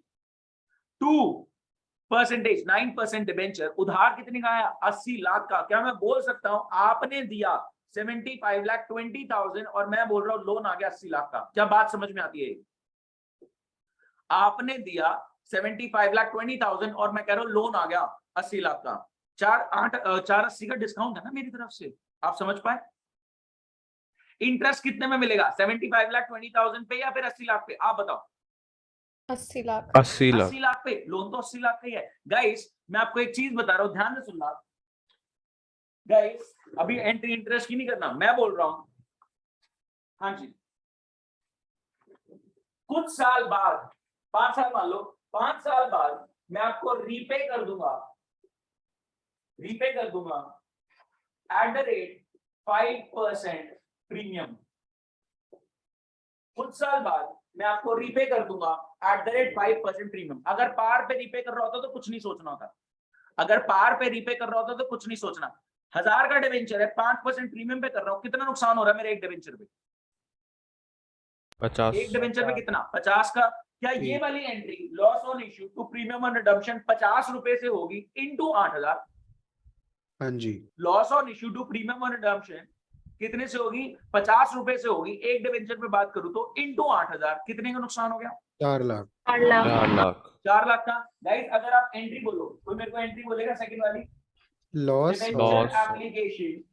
2% 9% डिबेंचर, उधार कितने का आया? 80 लाख का। क्या मैं बोल सकता हूं आपने दिया 75,20,000 और मैं बोल रहा हूं लोन आ गया 80 लाख का? क्या बात समझ में आती है? आपने दिया 75,20,000 और मैं कह रहा हूं लोन आ गया 80 लाख का। 480 का डिस्काउंट है ना मेरी तरफ से, आप समझ पाए? इंटरेस्ट कितने में मिलेगा? 75,20,000 पे या फिर 80 लाख पे? आप बताओ। 80 लाख। 80 लाख। 80 लाख पे लोन तो 80 लाख का ही है। गाइस मैं आपको एक चीज बता रहा हूं, ध्यान से सुनना। गाइस अभी एंट्री इंटरेस्ट की नहीं करना, मैं बोल रहा हूं। हाँ जी, कुछ साल बाद, 5 साल मान लो, 5 साल बाद मैं आपको रीपे कर दूंगा एट द रेट 5% प्रीमियम। कुछ साल बाद मैं आपको रीपे कर दूंगा एट द रेट 5% प्रीमियम। अगर पार पे रीपे कर रहा होता तो कुछ नहीं सोचना होता, अगर पार पे रीपे कर रहा होता तो कुछ नहीं सोचना। 1000 का डिबेंचर है, 5% प्रीमियम पे कर रहा हूं, कितना नुकसान हो रहा है मेरे एक डिबेंचर पे? 50। एक डिबेंचर पे कितना? 50 का। क्या ये वाली entry loss on issue to premium on redemption 50 रुपए से होगी इनटू 8000? हाँ जी, loss on issue to premium और रिडम्पशन कितने से होगी? 50 रुपए से होगी। एक डिवेंचर पे बात करूं तो इंटू 8000 कितने का नुकसान हो गया? 4 लाख। 4 लाख 4 लाख 4 लाख का। गाइस अगर आप एंट्री बोलो, कोई मेरे को एंट्री बोलेगा सेकंड वाली? Loss debenture application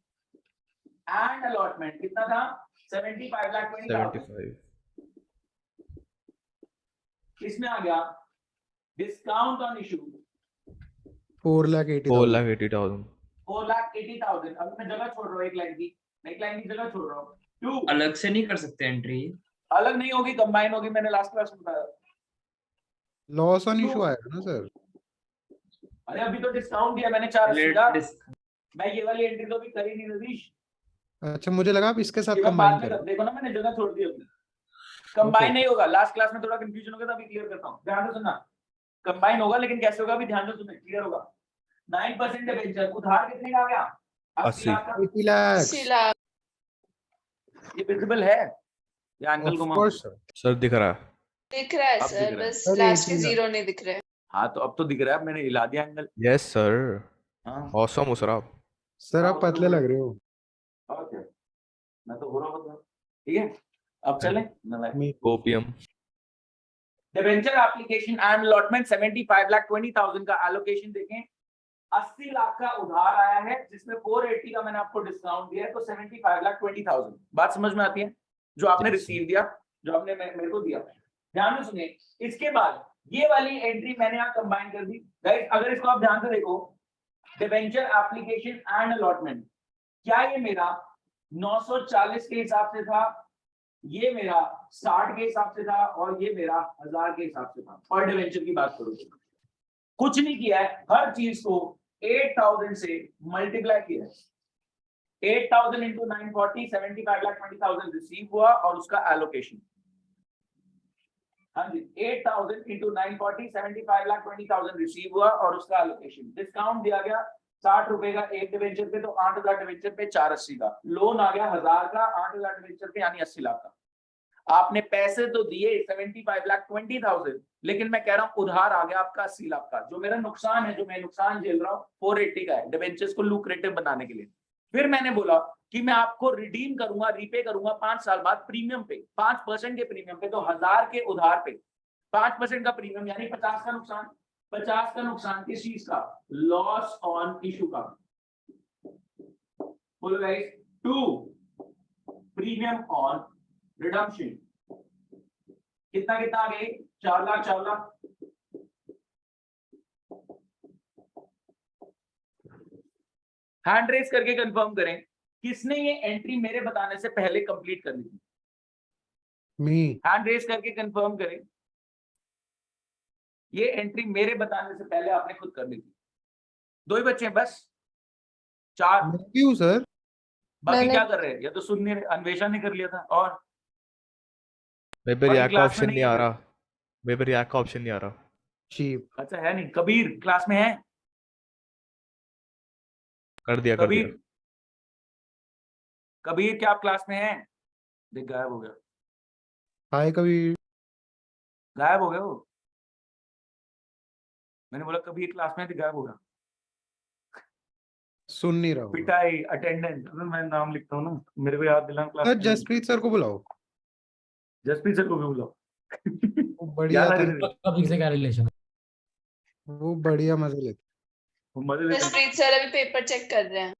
and allotment कितना था? 75 लाख 20,000। 75 इसमें आ गया डिस्काउंट ऑन इशू 4,80,000। 4,80,000 4,80,000। अब मैं जगह छोड़ रहा हूँ, एक लाइन की जगह छोड़ रहा हूँ। 2 अलग से नहीं कर सकते एंट्री। अलग नहीं होगी, कंबाइन होगी। मैंने लास्ट क्लास में बताया। लॉस ऑन इशू आएगा ना सर? अरे अभी तो डिस्काउंट दिया मैंने 480 का। मैं ये वाली एंट्री तो अभी करी नहीं रवीश। अच्छा, मुझे लगा आप इसके साथ ये मैं कंबाइन बाद में कर। देखो ना, मैंने जगह छोड़ दी अभी। Combine Okay. नहीं होगा। लास्ट क्लास में थोड़ा कंफ्यूजन हो गया था, अभी क्लियर करता हूँ। ध्यान से सुनना। कंबाइन होगा लेकिन कैसे होगा अभी ध्यान से सुनना, क्लियर होगा। 9% डिबेंचर उधार कितने का आ गया? 80 लाख का। 80 लाख। 80 लाख ये विजिबल है या अंकल ऑफ को? Course sir. सर दिख रहा है। दिख रहा है अब सर, दिख रहा है। बस सर, लास्ट के 80 लाख। 0 नहीं दिख रहे। हाँ तो अब तो दिख रहा है, मैंने हिला दिया एंगल। यस सर, हाँ ऑसम मुसराफ। सर आप पतले लग रहे हो। ओके, मैं तो हो रहा हूँ। ठीक है, अब चले। OPM debenture application and allotment 75,20,000 का एलोकेशन देखें। 80 लाख का उधार आया है जिसमें 480 का मैंने आपको डिस्काउंट दिया है, तो 75,20,000। बात समझ में आती है? जो आपने रिसीव दिया, जो आपने मेरे को दिया। ध्यान से सुनिए। इसके बाद ये वाली एंट्री मैंने यहाँ कंबाइन कर दी। गाइस अगर इसको आप ध्यान से देखो, डिबेंचर एप्लीकेशन एंड अलॉटमेंट, क्या ये मेरा 940 के हिसाब से था, ये मेरा 60 के हिसाब से था, और ये मेरा 1000 के हिसाब से था? पर डिबेंचर की बात करो, कुछ नहीं किया है, हर चीज को 8,000 से मल्टीप्लाई किया है। 8,000 इंटू 940, 75,20,000 रिसीव हुआ और उसका एलोकेशन। हाँ जी, 8,000 इंटू 940, 75,20,000 रिसीव हुआ और उसका एलोकेशन। डिस्काउंट दिया गया 60 रुपए का एक डिवेंचर पे, तो 8,000 डिवेंचर पे 480 का। लोन आ गया 1000 का 8,000 डिवेंचर पे, यानी 80 लाख का। आपने पैसे तो दिए 75,20,000, लेकिन मैं कह रहा हूं उधार आ गया आपका 80 लाख का। जो मेरा नुकसान है, जो मैं नुकसान झेल रहा हूँ 480 का है, डिवेंचर्स को लुक्रेटिव बनाने के लिए। फिर मैंने बोला कि मैं आपको रिडीम करूंगा, रीपे करूंगा 5 साल बाद प्रीमियम पे, 5% के प्रीमियम पे, तो 1000 के उधार पे 5% का प्रीमियम, यानी 50 का नुकसान। 50 का नुकसान किस चीज का? लॉस ऑन इशू का। बोलो गाइस, 2 प्रीमियम ऑन रिडम्पशन। कितना कितना आ गई? 4 लाख 4 लाख। हैंड रेस करके कंफर्म करें किसने ये एंट्री मेरे बताने से पहले कंप्लीट कर ली थी। मी। हैंड रेस करके कंफर्म करें ये एंट्री मेरे बताने से पहले आपने खुद कर ली थी। 2 ही बच्चे हैं बस, 4। क्यों सर? बाकी मैंने- क्या कर रहे हैं? या तो सुन नहीं रहे। अन्वेषा ने कर लिया था, और मेरे पे और रिएक्ट का क्लास में ऑप्शन नहीं नहीं आ है। रहा। मेरे पे रिएक्ट का ऑप्शन नहीं आ रहा। चीप। अच्छा है नहीं। कबीर क्लास में है? कर दिया कर दिया। कबीर, कबीर क्या आप क्लास में हैं? देख गायब हो गया, हाय कभी। गायब हो गया वो। मैंने बोला कबीर क्लास में है, तो गायब हो गया। सुन नहीं रहा हूँ। पिटाई अटेंडेंस, मैं नाम लिखता हूँ ना, मेरे को याद दिलाना क्लास सर में। जसप्रीत सर को बुलाओ। जसप्रीत सर को भी बुलाओ। वो बढ़िया याद आ था। रही थी? टॉपिक से क्या रिलेशन है? वो बढ़िया मजे लेते। वो मजे लेते हैं। जसप्रीत सर अभी पेपर चेक कर रहे हैं।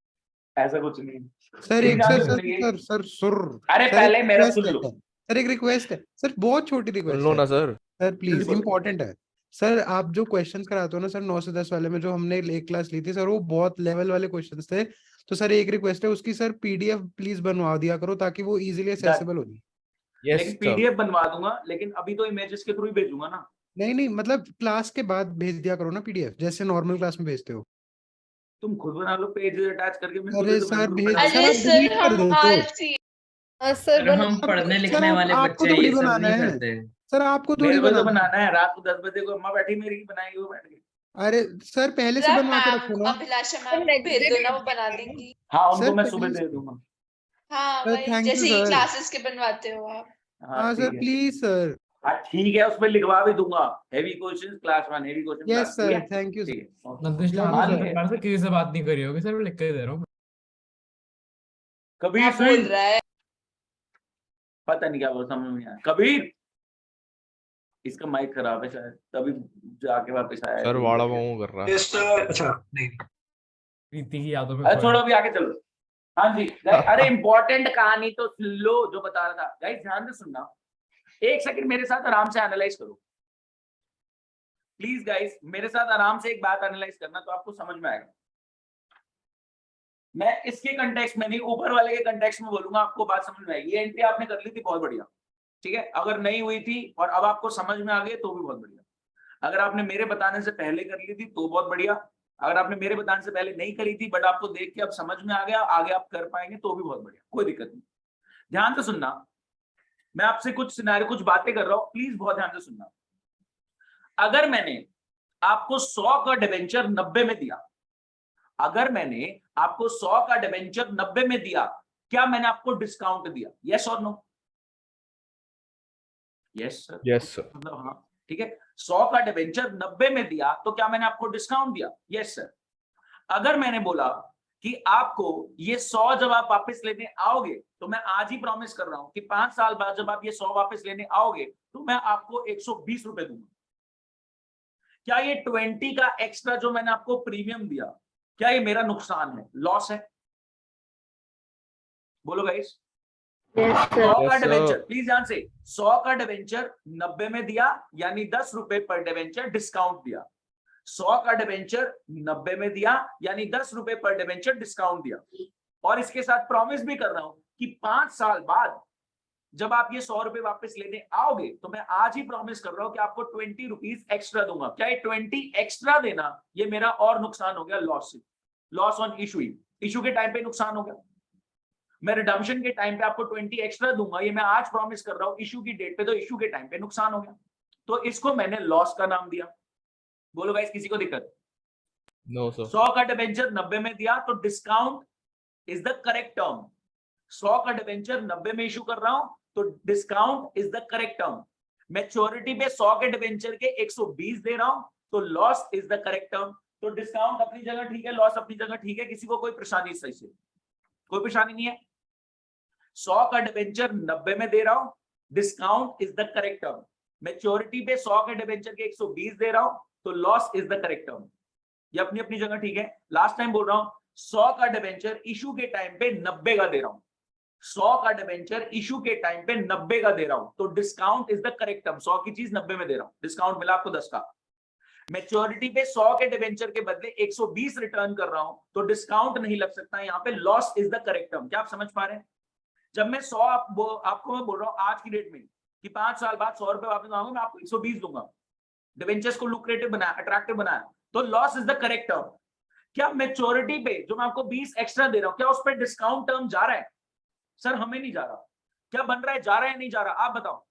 ऐसा कुछ नहीं है। सर एक एक ध्यान सर से सर सुनिए। सर सर सुर। अरे सर, पहले एक मेरा request सुन लो। है। सर एक रिक्वेस्ट है सर, बहुत छोटी सुन रिक्वेस्ट लो है ना सर। सर, प्लीज जल्दी बोलो। इंपॉर्टेंट है। सर आप जो क्वेश्चंस कराते हो ना सर 9 से 10 वाले में, जो हमने एक क्लास ली थी सर, वो बहुत लेवल वाले क्वेश्चंस थे। तो सर एक रिक्वेस्ट है, उसकी सर पीडीएफ प्लीज बनवा दिया करो ताकि वो इजीली एक्सेसिबल हो जाए। यस लेकिन सर। पीडीएफ बनवा दूंगा, लेकिन अभी तो इमेजेस के थ्रू ही भेजूंगा ना। नहीं नहीं, मतलब क्लास के बाद भेज दिया करो ना पीडीएफ, जैसे नॉर्मल क्लास में भेजते हो। तुम खुद बना लो, पेजेस अटैच करके मेरे को अरे दे दो, मैं सर ग्रुप भेज- में डाल सर, अरे आप सर delete कर दो हम तो। हेल्प चाहिए। सर सर बना हम पढ़ने सर, लिखने वाले आपको बच्चे थोड़ी ये सब बनाना नहीं है। करते। सर आपको थोड़ी मेरे को तो बनाना है। बनाना है। रात को 10 बजे को अम्मा बैठी मेरी बनाएगी, वो बैठ गई। अरे सर पहले से सर बनवा के मैम रखो ना। अभिलाषा मैम को next भेज day दो भी- ना, वो बना देंगी। हाँ उनको सर, मैं सुबह please। दे दूंगा। हाँ सर, वही thank you, जैसे ही sir। क्लासेस के बनवाते हो आप। हाँ हाँ सर ठीक है। Please sir. हाँ ठीक है, उसमें लिखवा भी दूंगा heavy question class 1 heavy question yes class sir, thank you ठीक सर। है। नंदिश मान ठाकुर लिए। सरकार से किसी से बात नहीं करी होगी सर, मैं लिख के दे रहा हूँ। कबीर क्या बोल सिंह, रहा है? पता नहीं क्या बोल, समझ में नहीं आया। कबीर, इसका माइक खराब है शायद, तभी जाके वापस आया है। सर वाड़ा वाऊ कर रहा है। अच्छा नहीं, प्रीति की यादों में अरे खोया। छोड़ो, अभी आगे चलो। हाँ जी अरे इंपॉर्टेंट कहानी तो सुन लो जो बता रहा था। गाइस ध्यान से सुनना, एक सेकंड मेरे साथ आराम से एनालाइज करो प्लीज। गाइस मेरे साथ आराम से एक बात एनालाइज करना तो आपको समझ में आएगा। मैं इसके कंटेक्स्ट में नहीं, ऊपर वाले के कंटेक्स्ट में बोलूंगा, आपको बात समझ में आएगी। ये एंट्री आपने कर ली थी, बहुत बढ़िया, ठीक है। अगर नहीं हुई थी और अब आपको समझ में आ गई तो भी बहुत बढ़िया। अगर आपने मेरे बताने से पहले कर ली थी तो बहुत बढ़िया। अगर आपने मेरे बताने से पहले नहीं करी थी बट आपको देख के अब समझ में आ गया, आगे आप कर पाएंगे तो भी बहुत बढ़िया, कोई दिक्कत नहीं। ध्यान से सुनना, मैं आपसे कुछ सिनेरियो, कुछ बातें कर रहा हूं, प्लीज बहुत ध्यान से सुनना। अगर मैंने आपको 100 का डिबेंचर 90 में दिया, अगर मैंने आपको 100 का डिबेंचर 90 में दिया, क्या मैंने आपको डिस्काउंट दिया? यस और no? Yes sir, yes sir. मतलब हाँ, ठीक है। 100 का डिबेंचर 90 में दिया तो क्या मैंने आपको डिस्काउंट दिया? Yes sir. अगर मैंने बोला कि आपको ये 100 जब आप वापस लेने आओगे, तो मैं आज ही प्रॉमिस कर रहा हूं कि 5 साल बाद जब आप ये 100 वापस लेने आओगे तो मैं आपको 120 रुपए दूंगा। क्या ये 20 का एक्स्ट्रा जो मैंने आपको प्रीमियम दिया, क्या ये मेरा नुकसान है, लॉस है? बोलो गाइस। 100 का डिबेंचर, प्लीज ध्यान से, 100 का डिबेंचर 90 में दिया यानी 10 रुपए पर डिबेंचर डिस्काउंट दिया। 100 का डिबेंचर 90 में दिया यानी 10 रुपए पर डिबेंचर डिस्काउंट दिया। और इसके साथ प्रॉमिस भी कर रहा हूं कि 5 साल बाद जब आप ये 100 रुपए वापस लेने आओगे तो मैं आज ही प्रॉमिस कर रहा हूं कि आपको 20 रुपीज एक्स्ट्रा दूंगा। क्या ये 20 एक्स्ट्रा देना ये मेरा और नुकसान हो गया? लॉस ऑन इशू के टाइम पे नुकसान हो गया। मैं रिडम्पशन के टाइम पे आपको 20 एक्स्ट्रा दूंगा, ये मैं आज प्रॉमिस कर रहा हूं इशू की डेट पे, तो इशू के टाइम पे नुकसान हो गया, तो इसको मैंने लॉस का नाम दिया। बोलो गाइस, किसी को दिक्कत? No sir. 100 का डिबेंचर 90 में दिया तो discount is the correct term. 100 का डिबेंचर 90 में इशू कर रहा हूं तो discount is the correct term. Maturity पे 100 के डिबेंचर के 120 दे रहा हूं तो loss is the correct term. तो डिस्काउंट अपनी जगह ठीक है, लॉस अपनी जगह ठीक है, किसी को कोई परेशानी? सही से कोई परेशानी नहीं है। 100 का डिबेंचर 90 में दे रहा हूं, discount is the correct term. Maturity पे 100 के डिबेंचर के 120 दे रहा हूं तो loss is the correct term. ये अपनी अपनी जगह ठीक है। लास्ट टाइम बोल रहा हूं, 100 का डिबेंचर इशू के टाइम पे 90 का दे रहा हूं, 100 का डिबेंचर इशू के टाइम पे 90 का दे रहा हूं तो discount is the correct term. 100 की चीज 90 में दे रहा हूं, डिस्काउंट मिला आपको 10 का। मैच्योरिटी पे 100 के डिबेंचर के बदले 120 रिटर्न कर रहा हूं तो डिस्काउंट नहीं लग सकता, यहाँ पे loss is the correct term. क्या आप समझ पा रहे हैं? जब मैं 100 आपको मैं बोल रहा हूं आज की डेट में कि 5 साल बाद 100 रुपए वापस आऊंगा, मैं आपको 120 दूंगा, डिबेंचर्स को लुक्रेटिव बनाया, अट्रैक्टिव बनाया, तो loss is the correct term. क्या मैच्योरिटी पे जो मैं आपको 20 एक्स्ट्रा दे रहा हूं, क्या उस पर डिस्काउंट टर्म जा रहा है? सर हमें नहीं जा रहा। क्या बन रहा है, जा रहा है नहीं जा रहा? आप बताओ।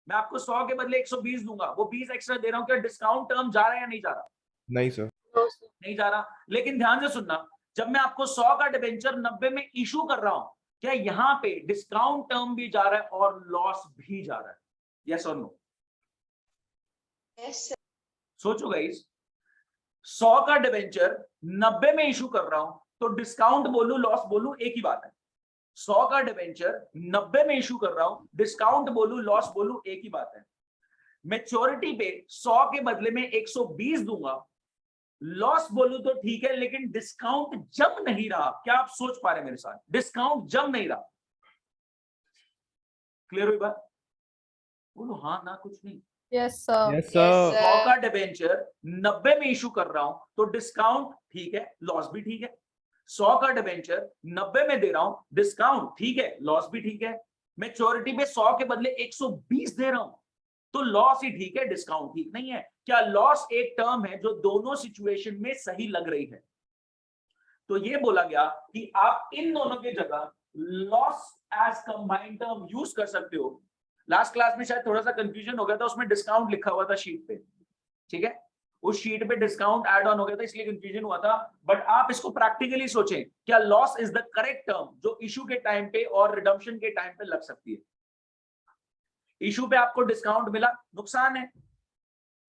मैं आपको 100 के बदले 120 दूंगा, वो 20 एक्स्ट्रा दे रहा हूं, क्या डिस्काउंट टर्म जा रहा है या नहीं जा रहा? नहीं सर। नहीं जा रहा। लेकिन ध्यान से सुनना, जब मैं आपको 100 का डिबेंचर 90 में इशू कर रहा हूं, क्या यहाँ पे डिस्काउंट टर्म भी जा रहा है और लॉस भी जा रहा है? यस और नो? यस सोचो गाइस, 100 का डिबेंचर 90 में इशू कर रहा हूं तो डिस्काउंट बोलू लॉस बोलू एक ही बात है। 100 का डिबेंचर 90 में इशू कर रहा हूं, डिस्काउंट बोलू लॉस बोलू एक ही बात है। मैच्योरिटी पे 100 के बदले में 120 दूंगा, लॉस बोलू तो ठीक है, लेकिन डिस्काउंट जम नहीं रहा। क्या आप सोच पा रहे हैं मेरे साथ? डिस्काउंट जम नहीं रहा। क्लियर हुई बात? बोलो हाँ ना, कुछ नहीं। Yes sir. Yes sir. 100 का डिबेंचर 90 में इशू कर रहा हूं तो डिस्काउंट ठीक है, लॉस भी ठीक है। 100 का डिबेंचर 90 में दे रहा हूं, डिस्काउंट ठीक है, लॉस भी ठीक है। मैच्योरिटी पे 100 के बदले 120 दे रहा हूं तो लॉस ही ठीक है, डिस्काउंट ठीक नहीं है। क्या लॉस एक टर्म है जो दोनों सिचुएशन में सही लग रही है? तो ये बोला गया कि आप इन दोनों की जगह loss as combined term use कर सकते हो। लास्ट क्लास में शायद थोड़ा सा कंफ्यूजन हो गया था, उसमें डिस्काउंट लिखा हुआ था शीट पे, ठीक है, उस शीट पे डिस्काउंट ऐड ऑन हो गया था इसलिए कंफ्यूजन हुआ था। बट आप इसको प्रैक्टिकली सोचें, क्या loss is the correct term जो इशू के टाइम पे और रिडम्पशन के टाइम पे लग सकती है? इशू पे आपको डिस्काउंट मिला, नुकसान है।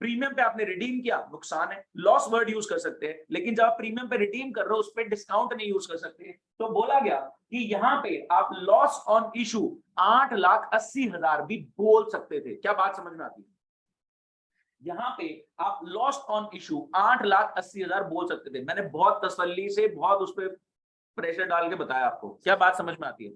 प्रीमियम पे आपने रिडीम किया, नुकसान है। लॉस वर्ड यूज कर सकते हैं, लेकिन जब आप प्रीमियम पे रिडीम कर रहे हो उस पर डिस्काउंट नहीं यूज कर सकते। तो बोला गया कि यहाँ पे आप लॉस ऑन इशू 8,80,000 भी बोल सकते थे। क्या बात समझ में आती है? यहाँ पे आप लॉस ऑन इशू 8,80,000 बोल सकते थे। मैंने बहुत तसल्ली से, बहुत उस पर प्रेशर डाल के बताया आपको। क्या बात समझ में आती है?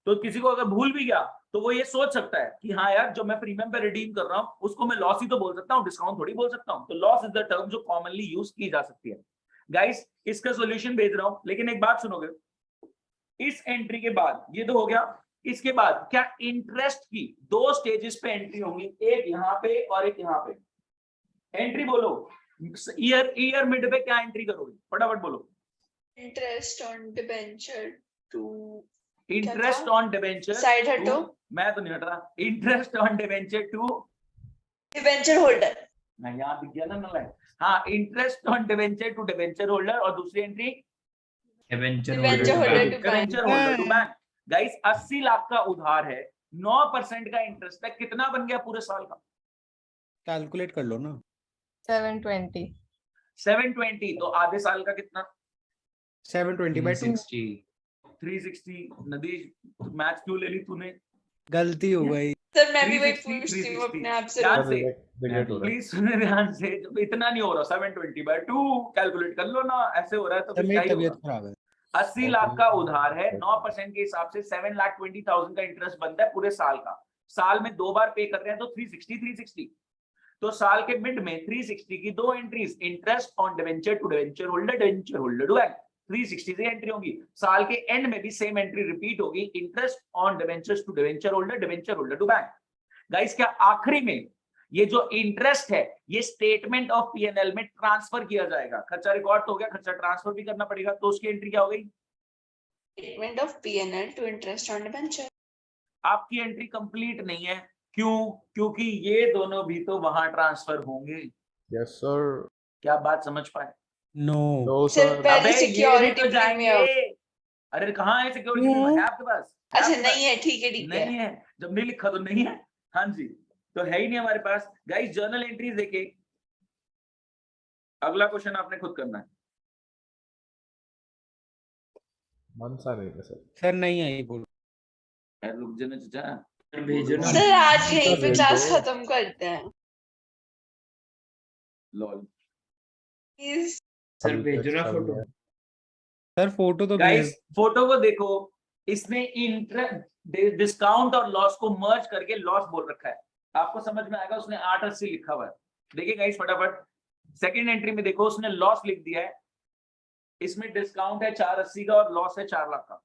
तो किसी को अगर भूल भी गया तो वो ये सोच सकता है कि हाँ यार, जो मैं प्रीमियम पे रिडीम कर रहा हूँ उसको मैं लॉस ही तो बोल सकता हूँ, डिस्काउंट थोड़ी बोल सकता हूँ। तो लॉस इज द टर्म जो कॉमनली यूज की जा सकती है। गाइस, इसका सॉल्यूशन भेज रहा हूं, लेकिन एक बात सुनोगे, इस एंट्री के बाद ये तो हो गया, इसके बाद क्या इंटरेस्ट की 2 स्टेजेस पे एंट्री होंगी, एक यहाँ पे और एक यहाँ पे। एंट्री बोलो, ईयर मिड पे क्या एंट्री करोगे, फटाफट बोलो। Interest on debenture to, interest था? ऑन डिबेंचर, साइड हटो। मैं तो नहीं हट रहा। Interest on debenture to debenture holder. मैं यहाँ दिख गया ना। हाँ, interest on debenture to debenture holder, और दूसरी entry debenture debenture holder to debenture holder to bank. Guys, 80 lakh का उधार है, 9% का इंटरेस्ट है, कितना बन गया पूरे साल का? कैलकुलेट कर लो ना। 720। 720, तो आधे साल का कितना? 720/2। 360। नदी, मैथ क्यों ले ली तूने? गलती हो गई। सर मैं भी वही 360, पूछती हूँ अपने आप से। ध्यान सर, से, रिजेक्ट हो रहा है। प्लीज सुने ध्यान से। जब इतना नहीं हो रहा, 720/2 कैलकुलेट कर लो ना। ऐसे हो रहा है तो सर फिर क्या मेरी ही तबीयत होगा? खराब है। 80 लाख का उधार है, 9% के हिसाब से 7,20,000 का इंटरेस्ट बनता है पूरे साल का। साल में 2 बार पे कर रहे हैं तो 360। तो साल के मिड में 360 की 2 entries, interest on debenture to debenture holder to bank, 360 से एंट्री होगी। साल के एंड में भी सेम एंट्री रिपीट होगी, interest on debentures to debenture holder to bank. Guys, क्या आखिरी में ये जो इंटरेस्ट है ये स्टेटमेंट ऑफ पीएनएल में ट्रांसफर किया जाएगा? खर्चा रिकॉर्ड तो हो गया, खर्चा ट्रांसफर भी करना पड़ेगा, तो उसकी एंट्री क्या हो गई? Statement of PNL to interest on debenture. आपकी एंट्री कंप्लीट नहीं है। क्यों? क्योंकि ये दोनों भी तो वहां ट्रांसफर होंगे। Yes sir. क्या बात समझ पाए? नो। नो सिर्फ सर। पहले अबे ये भी सिक्योरिटी तो जाएंगे। प्रीमियम। अरे कहाँ है सिक्योरिटी क्यों? प्रीमियम? है आपके पास? है अच्छा आपके पास? नहीं है, ठीक है ठीक है। नहीं है, जब नहीं लिखा तो नहीं है। हाँ जी, तो है ही नहीं हमारे पास। गाइस, जर्नल एंट्रीज देखिए। अगला क्वेश्चन आपने खुद करना है। मन सा नहीं है सर। सर नहीं आई बोल। यार रुक जाना चाचा। सर भेजो ना। सर आज यहीं सर, पे भेज क्लास दो। खत्म करते हैं लॉल। प्लीज। सर भेजो ना फोटो। सर फोटो तो भेज। गाइस, फोटो को देखो, इसने डिस्काउंट और लॉस को मर्ज करके लॉस बोल रखा है। आपको समझ में आएगा, उसने 880 लिखा हुआ है। देखिए गाइस फटाफट, सेकंड एंट्री में देखो, उसने लॉस लिख दिया है। इसमें डिस्काउंट है 480 का और लॉस है 4 लाख का।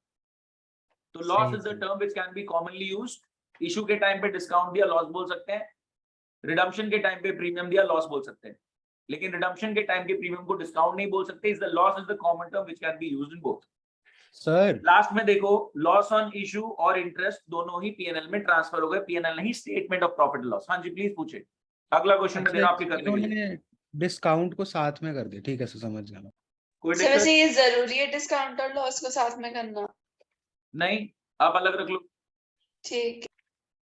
तो loss is the term which can be commonly used. Issue के टाइम पे डिस्काउंट दिया, लॉस बोल सकते हैं। रिडम्पशन के टाइम पे प्रीमियम दिया, लॉस बोल सकते हैं। लेकिन रिडम्पशन के टाइम के प्रीमियम को डिस्काउंट नहीं बोल सकते। Is the loss is the common term which can be used in both. Sir last में देखो, लॉस ऑन इशू और इंटरेस्ट दोनों ही पीएनएल में ट्रांसफर हो गए। पीएनएल नहीं, स्टेटमेंट ऑफ प्रॉफिट लॉस। हाँ जी प्लीज पूछे। अगला क्वेश्चन में देना आपके करने के लिए। इन्होंने डिस्काउंट को साथ में कर दिया। ठीक है सर, समझ गया मैं। कोई सर वैसे दिक्कत ये जरूरी है डिस्काउंट और लॉस को साथ में करना? नहीं, आप अलग रख लो। ठीक है।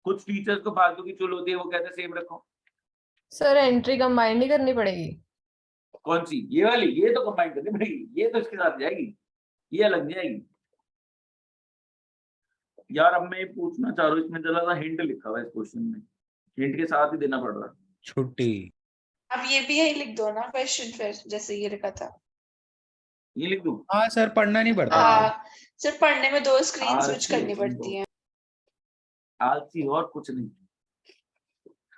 कुछ टीचर्स को फालतू की चुल होती है, वो कहते हैं सेम रखो। सर एंट्री कंबाइन नहीं करनी पड़ेगी? कौन सी? ये वाली? ये तो कंबाइन करनी पड़ेगी, ये तो इसके साथ जाएगी, ये अलग जाएगी। यार अब मैं ये पूछना चाह रहा हूँ, इसमें जरा सा हिंट लिखा हुआ है इस क्वेश्चन में, हिंट के साथ ही देना पड़ रहा है। छुट्टी। अब ये भी यही लिख दो ना क्वेश्चन, फिर जैसे ये लिखा था। ये लिख दूं? हाँ सर, पढ़ना नहीं पड़ता। हाँ सर, पढ़ने में 2 स्क्रीन स्विच आलसी करनी हो तुम पड़ती तो। है। आलसी और कुछ नहीं।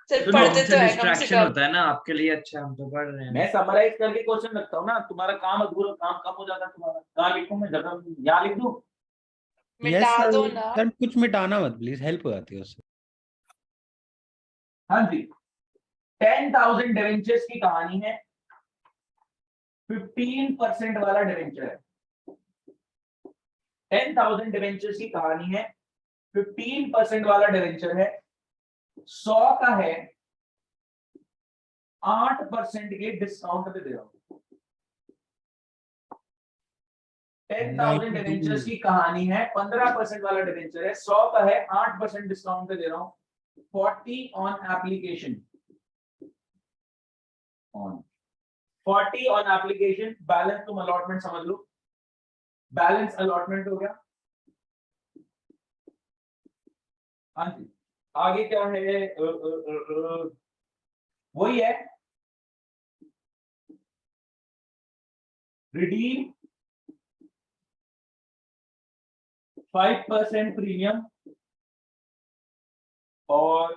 सर सुनो, पढ़ते हमसे तो है कम से डिस्ट्रैक्शन कम। होता है ना, आपके लिए अच्छा, हम तो पढ़ रहे हैं। मैं समराइज करके क्वेश्चन रखता हूँ ना, तुम्हारा काम अधूरा, काम कम हो जाता है तुम्हारा। कहाँ लिखूं मैं? जगह यहाँ लिख दूं? मिटा सर। दो ना। सर कुछ मिटाना मत प्लीज, हेल्प हो जाती है उससे। हाँ जी, 10,000 डिवेंचर्स की कहानी है। 15% वाला डिवेंचर है। 10,000 डिवेंचर्स की कहानी है। 15% वाला डिवेंचर है। 100 का है, 8% के डिस्काउंट पे दे रहा हूं। 10,000 डिवेंचर्स की कहानी है, 15% वाला डिवेंचर है, 100 का है, 8% डिस्काउंट पे दे रहा हूं, 40 on application, on 40 on application, balance तुम अलॉटमेंट समझ लो, बैलेंस अलॉटमेंट हो गया। हाँ जी, आगे क्या है? वही है, रिडीम 5% प्रीमियम, और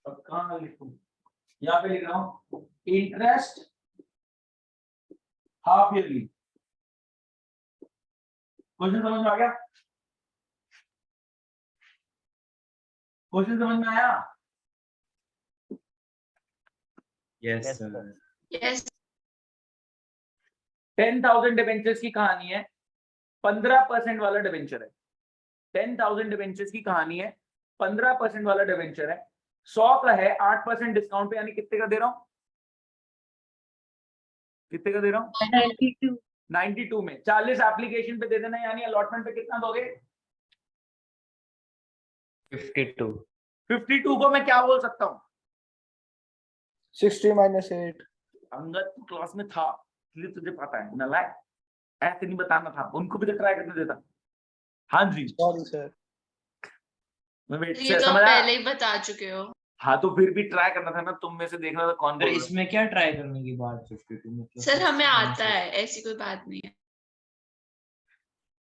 अब कहाँ लिखूं, यहाँ पे लिख रहा हूं, इंटरेस्ट हाफ ईयरली। क्वेश्चन समझ में आ गया? क्वेश्चन समझ में आया? Yes, sir. यस 10,000 डिवेंचर्स की कहानी है, 15% वाला डिवेंचर है, 10,000 डिवेंचर्स की कहानी है, 15% वाला डिवेंचर है, 100 का है, 8% डिस्काउंट पे, यानी कितने का दे रहा हूं, कितने का दे रहा हूं? 92 में, 40 एप्लीकेशन पे दे देना, यानी अलॉटमेंट पे कितना दोगे? 52. 52 को मैं क्या बोल सकता हूँ? 60 minus 8. अंगद तू क्लास में था इसलिए तुझे पता है, नालायक, ऐसे नहीं बताना था, उनको भी तो ट्राई करने देता। हाँ जी, Sorry, sir. मैं वेट ये तो आप समझ आया? पहले ही बता चुके हो। हाँ तो फिर भी ट्राई करना था ना, तुम में से देखना था कौन सर बोल रहा है। इसमें क्या ट्राई करने की बात 52 मतलब? सर हमें 60 आता है, ऐसी कोई बात नहीं है।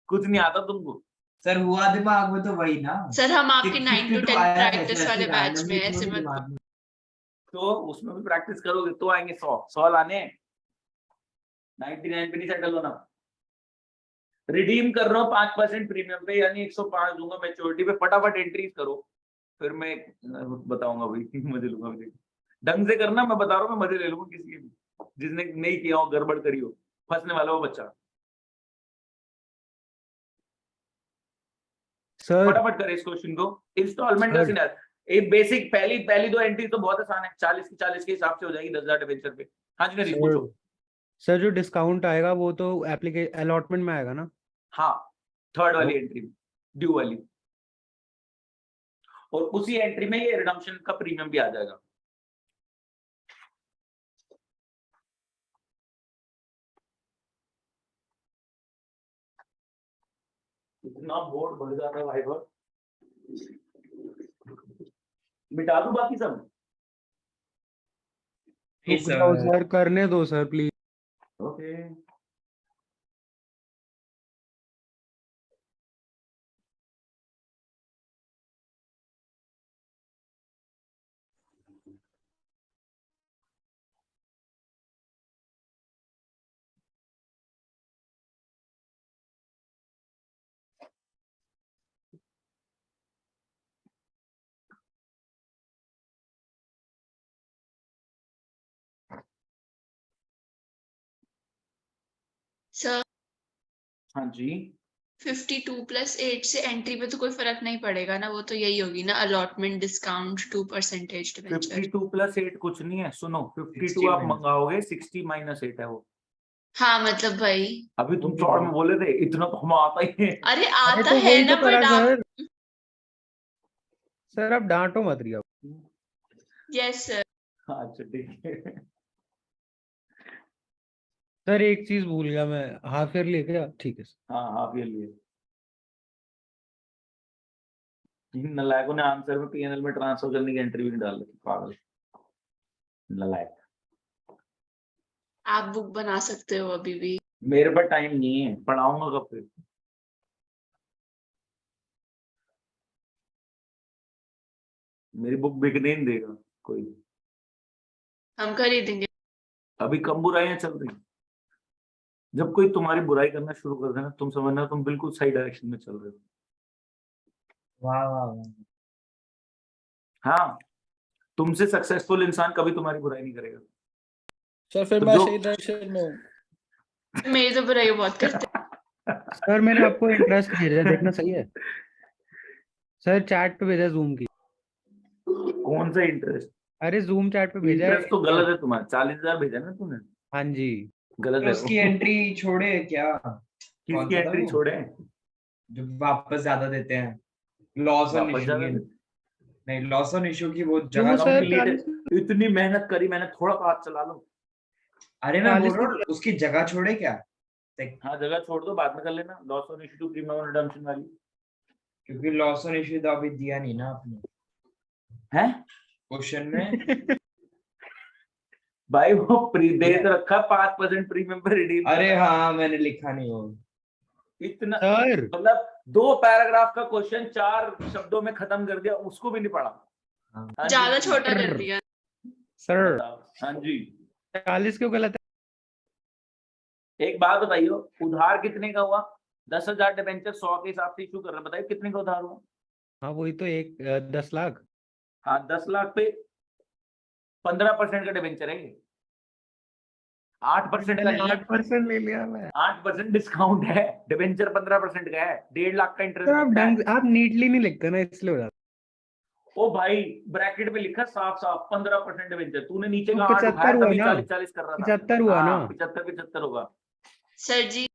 कुछ नहीं आता तुमको। सर हुआ दिमाग में तो वही ना। सर हम आपके 9 to 10 आया प्रैक्टिस कैसे वाले बैच randomly में, ऐसे थोड़ी मत दिमाग में। तो उसमें भी प्रैक्टिस करोगे तो आएंगे 100 लाने, 99 पे नहीं सेटल होना। रिडीम कर रहा हूँ 5% प्रीमियम पे, यानी 105 दूंगा मैच्योरिटी पे, फटाफट एंट्रीज करो, फिर मैं बताऊंगा भाई मजे लूंगा मुझे। ढंग से करना, मैं बता रहा हूँ, मैं मजे ले लूंगा किसी के भी, जिसने नहीं किया हो, गड़बड़ करी हो, फंसने वाला हो बच्चा। सर फटाफट करे इस क्वेश्चन को। इंस्टॉलमेंट का सिनारियो, एक बेसिक पहली दो एंट्री तो बहुत आसान है, 40 के हिसाब से हो जाएगी 10,000 डिवेंचर पे। हाँ जी नरीश पूछो। सर जो डिस्काउंट आएगा वो तो अलॉटमेंट में आएगा ना? हाँ, थर्ड वाली एंट्री में, ड्यू वाली, और उसी एंट्री में ये रिडम्पशन का प्रीमियम भी आ जाएगा। इतना बोर्ड बढ़ जाता है भाई, बहुत मिटा दूं बाकी सब? रुक जाओ सर, करने दो सर प्लीज। ओके सर हाँ जी, 52 + 8 से एंट्री पे तो कोई फर्क नहीं पड़ेगा ना, वो तो यही होगी ना, अलॉटमेंट डिस्काउंट 2% डिवेंचर। 52 + 8 कुछ नहीं है, सुनो 52 60 आप minus। मंगाओगे, 60 - 8 है वो। हाँ मतलब भाई, अभी तुम फ्रॉड में बोले थे, इतना तो हमें आता ही है। अरे अरे आता तो है वही ना, तो करा बट आप सर आप डांटो मत रिया। Yes sir. अच्छा ठीक है। सर एक चीज भूल गया मैं, हाफ ईयर लेके आ, ठीक है सर। हाँ हाफ ईयर लिए, इन नलायकों ने आंसर में पीएनएल में ट्रांसफर करने की एंट्री भी नहीं डाल रखी, पागल नलायक। आप बुक बना सकते हो अभी भी। मेरे पास टाइम नहीं है, पढ़ाऊंगा कब फिर? मेरी बुक बिकने नहीं देगा कोई। हम खरीदेंगे। अभी कम बुराइयां चल रही, जब कोई तुम्हारी बुराई करना शुरू कर देना, तुम समझना तुम बिल्कुल सही डायरेक्शन में चल रहे हो। वाह वाह वाह। हाँ, तुमसे सक्सेसफुल इंसान कभी तुम्हारी बुराई नहीं करेगा। सर फिर तो मैं जो- सही डायरेक्शन में हूँ। मेरी तो बुराई बहुत करते हैं। सर मैंने आपको इंटरेस्ट भेजा है, देखना सही है सर, चैट पे भेजा जूम की। कौन सा इंटरेस्ट? अरे जूम चैट पे भेजा है इंटरेस्ट तो गलत है तुम्हारा, 40,000 भेजा ना तूने, हाँ जी। गलत है उसकी वो। एंट्री छोड़े क्या? कौन किसकी सा था एंट्री वो? छोड़े? जो वापस ज्यादा देते हैं, लॉस ऑन वापस इशू ज्यादा की। देते? नहीं, लॉस ऑन इशू की वो जो जगह वो सर कंप्लीट इतनी मेहनत करी मैंने, थोड़ा तो हाथ चला लो। अरे मैं बोल 40 रहा हूँ उसकी जगह छोड़े क्या, हाँ जगह छोड़ दो, बाद में कर लेना loss on issue to premium redemption वाली। क्योंकि लॉस ऑन इशू तो अभी दिया नहीं ना आपने है क्वेश्चन में। भाई वो प्री दे तो रखा 5% प्रीमियम पर रिडीम। अरे हाँ, मैंने लिखा नहीं वो। इतना सर मतलब 2 पैराग्राफ का क्वेश्चन 4 शब्दों में खत्म कर दिया, उसको भी नहीं पढ़ा। हाँ। हाँ जी, ज्यादा छोटा कर दिया। सर बताओ। हाँ जी, 40 क्यों गलत है? एक बात बताइए, उधार कितने का हुआ? 10,000 डिबेंचर 100 के हिसाब से इशू कर रहे हैं, बताइए कितने का उधार हुआ? हाँ वही तो 10 लाख। हाँ 10 लाख पे 15% का डिबेंचर है ये। 8% का मैंने नहीं है, 8% ले लिया मैं। 8% डिस्काउंट है, डिबेंचर 15% का है, 1.5 लाख का इंटरेस्ट सर आप लगता है। ढंग आप नीटली नहीं लिखते ना, इसलिए हो जाता ओ भाई ब्रैकेट में लिखा साफ साफ 15% डिबेंचर, तूने नीचे तो का 8 उठाया 75 हुआ तभी ना, 40-40 कर रहा था। 75 हुआ ना। हाँ 75 होगा। सर जी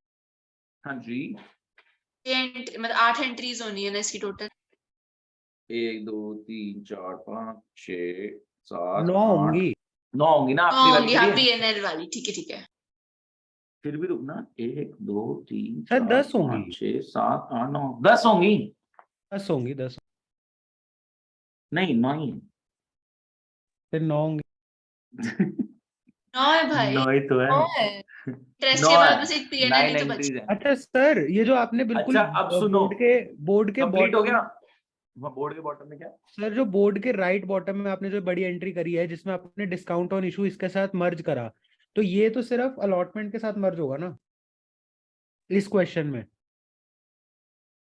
हाँ जी, मतलब 8 एंट्रीज होनी है ना इसकी टोटल। 1 2 3 4 5 6 7 9 8 होंगी। 9 होंगी ना आपकी वाली होंगी के हाँ, लिए? पीएनएल वाली, ठीक है ठीक है। फिर भी रुकना, 1 2 3 सर 4 10 5 होंगी, 6 7 8 9 10 होंगी। 10 होंगी, 10 नहीं 9 ही है। फिर 9 होंगी। 9 है भाई, 9 ही तो है। है। टेस्ट 9 के बाद है, बस एक पीएनएल 9 ही तो बची। एंट्रीज है। अच्छा सर, ये जो आपने बिल्कुल अच्छा अब सुनो, बोर्ड के कंप्लीट हो बॉटम, गया। बोर्ड के बॉटम में क्या? सर जो बोर्ड के राइट बॉटम में आपने जो बड़ी एंट्री करी है जिसमें आपने डिस्काउंट ऑन इशू इसके साथ मर्ज करा, तो ये तो सिर्फ अलॉटमेंट के साथ मर्ज होगा ना इस क्वेश्चन में?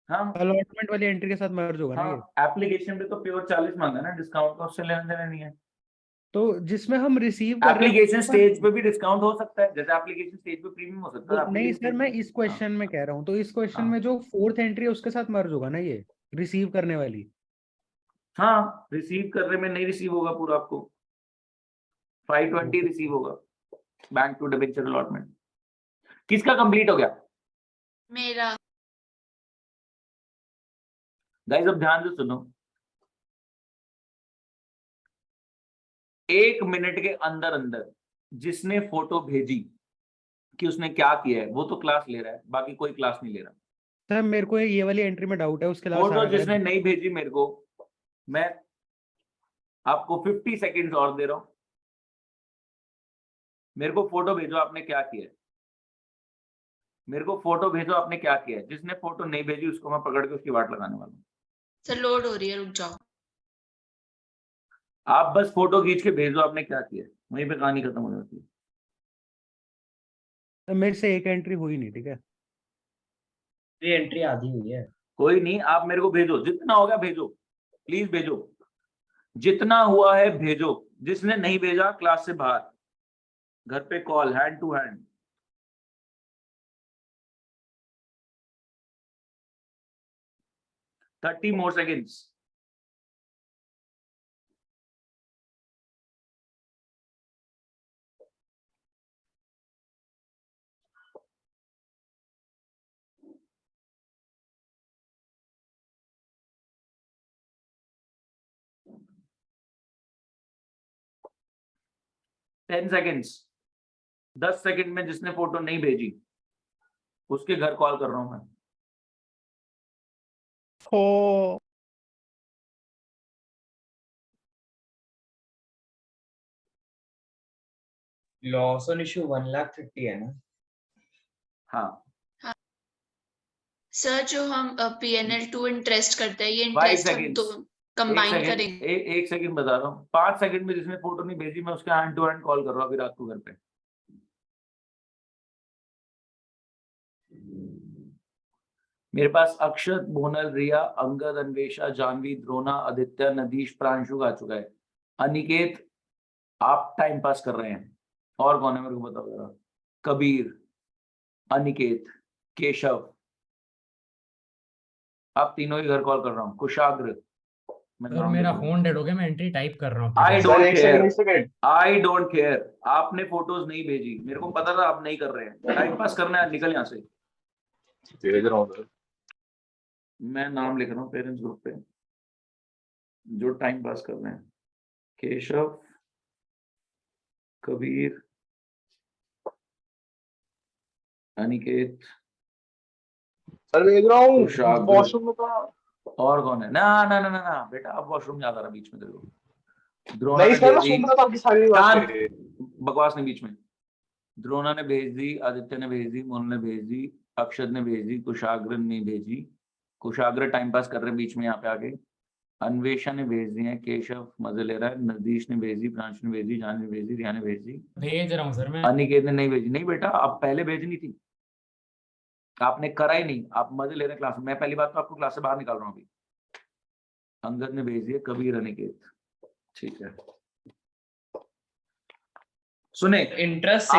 हाँ अलॉटमेंट वाली एंट्री के साथ मर्ज होगा ना ये? हाँ, एप्लीकेशन पे तो प्योर 40 मांगा ना, डिस्काउंट का उससे लेना देना नहीं है। तो जिसमें हम रिसीव कर रहे हैं एप्लीकेशन स्टेज पे भी डिस्काउंट हो सकता है, जैसे एप्लीकेशन स्टेज पे प्रीमियम हो सकता है। नहीं application सर, stage मैं पे- इस क्वेश्चन में कह रहा हूँ, तो इस क्वेश्चन हाँ। में जो फोर्थ एंट्री है उसके साथ मर्ज होगा ना ये रिसीव करने वाली? हाँ रिसीव करने में नहीं रिसीव होगा पूरा आपको, 520 रिसीव होगा बैंक टू डिबेंचर अलॉटमेंट। किसका कंप्लीट हो गया मेरा गाइस? अब ध्यान से सुनो, 1 मिनट के अंदर अंदर जिसने फोटो भेजी कि उसने क्या किया है वो तो क्लास ले रहा है, बाकी कोई क्लास नहीं ले रहा। सर मेरे को ये वाली एंट्री में डाउट है, उसके अलावा फोटो सारा जिसने गलत। नहीं भेजी मेरे को, मैं आपको 50 सेकेंड्स और दे रहा हूं, मेरे को फोटो भेजो आपने क्या किया है, मेरे को फोटो भेजो आपने क्या किया है। जिसने फोटो नहीं भेजी उसको मैं पकड़ के उसकी वाट लगाने वाला हूँ। सर लोड हो रही है, रुक जाओ। आप बस फोटो खींच के भेजो आपने क्या किया है, वहीं पे कहानी खत्म हो जाती है। तो मेरे से एक एंट्री हुई नहीं, ठीक है? ये एंट्री आधी हुई है। कोई नहीं, आप मेरे को भेजो, जितना होगा भेजो, प्लीज भेजो, जितना हुआ है भेजो। जिसने नहीं भेजा क्लास से बाहर, घर पे call, hand to hand. Thirty more seconds. Ten seconds. 10 second में जिसने फोटो नहीं भेजी उसके घर कॉल कर रहा हूं मैं। हो लॉस ऑन इशू 1,30,000 है ना? हाँ सर जो हम पीएनएल टू इंटरेस्ट करते हैं, ये 5 इंटरेस्ट हम seconds। दो कंबाइन करेंगे। एक सेकंड बता रहा हूँ, 5 सेकंड में जिसने फोटो नहीं भेजी मैं उसके हैंड टू हैंड कॉल कर रहा हूँ अभी रात को घर पे। मेरे पास अक्षत, भोनल, रिया, अंगद, अन्वेषा, जानवी, द्रोना, आदित्य, नदीश, प्रांशु आ चुका है। अनिकेत आप टाइम पास कर रहे हैं, और कौन है मेरे को बताओ जरा। कबीर, अनिकेत, केशव, आप तीनों ही घर कॉल कर रहा हूँ। कुशाग्र, मैं सर नाम मेरा लिख रहा हूँ। फोन डेड हो गया, मैं एंट्री टाइप कर रहा हूँ I आपके don't साथ। एक care. सेकंड, एक सेकंड। आई डोंट केयर, आपने फोटोज नहीं भेजी, मेरे को पता था आप नहीं कर रहे हैं, टाइम पास करना है, निकल यहाँ से। भेज रहा हूँ सर। मैं नाम लिख रहा हूँ पेरेंट्स ग्रुप पे जो टाइम पास कर रहे हैं। केशव, कबीर, अनिकेत, सर भेज रहा हूँ, कुशाग्र। वॉशरूम में था। और कौन है? ना ना ना ना ना बेटा, अब वॉशरूम ज्यादा रहा बीच में तेरे को। द्रोणा नहीं ने सर, मैं भेज सुन दी। रहा था आपकी सारी शांत, बातें। बकवास नहीं बीच में। द्रोणा ने भेज दी, आदित्य ने भेज दी, मोहन ने भेज दी, अक्षत ने भेज दी, कुशाग्र ने भेजी। कुशाग्र टाइम पास कर रहे हैं बीच में यहाँ पे आके। अन्वेषा ने भेज दी है, केशव मजे ले रहा है, नदीश ने भेज दी, प्रांशु ने भेज दी, जान ने भेज दी, रिया ने भेज दी, भेज रहा हूँ सर मैं। अनिकेत ने नहीं भेजी। नहीं बेटा, अब पहले भेजनी थी, आपने करा ही नहीं। आप मजे ले रहे हैं क्लास में। मैं पहली बात तो आपको क्लास से बाहर निकाल रहा हूँ अभी। अंगद ने भेज दिया, कबीर, अनिकेत, ठीक है। सुने, इंटरेस्ट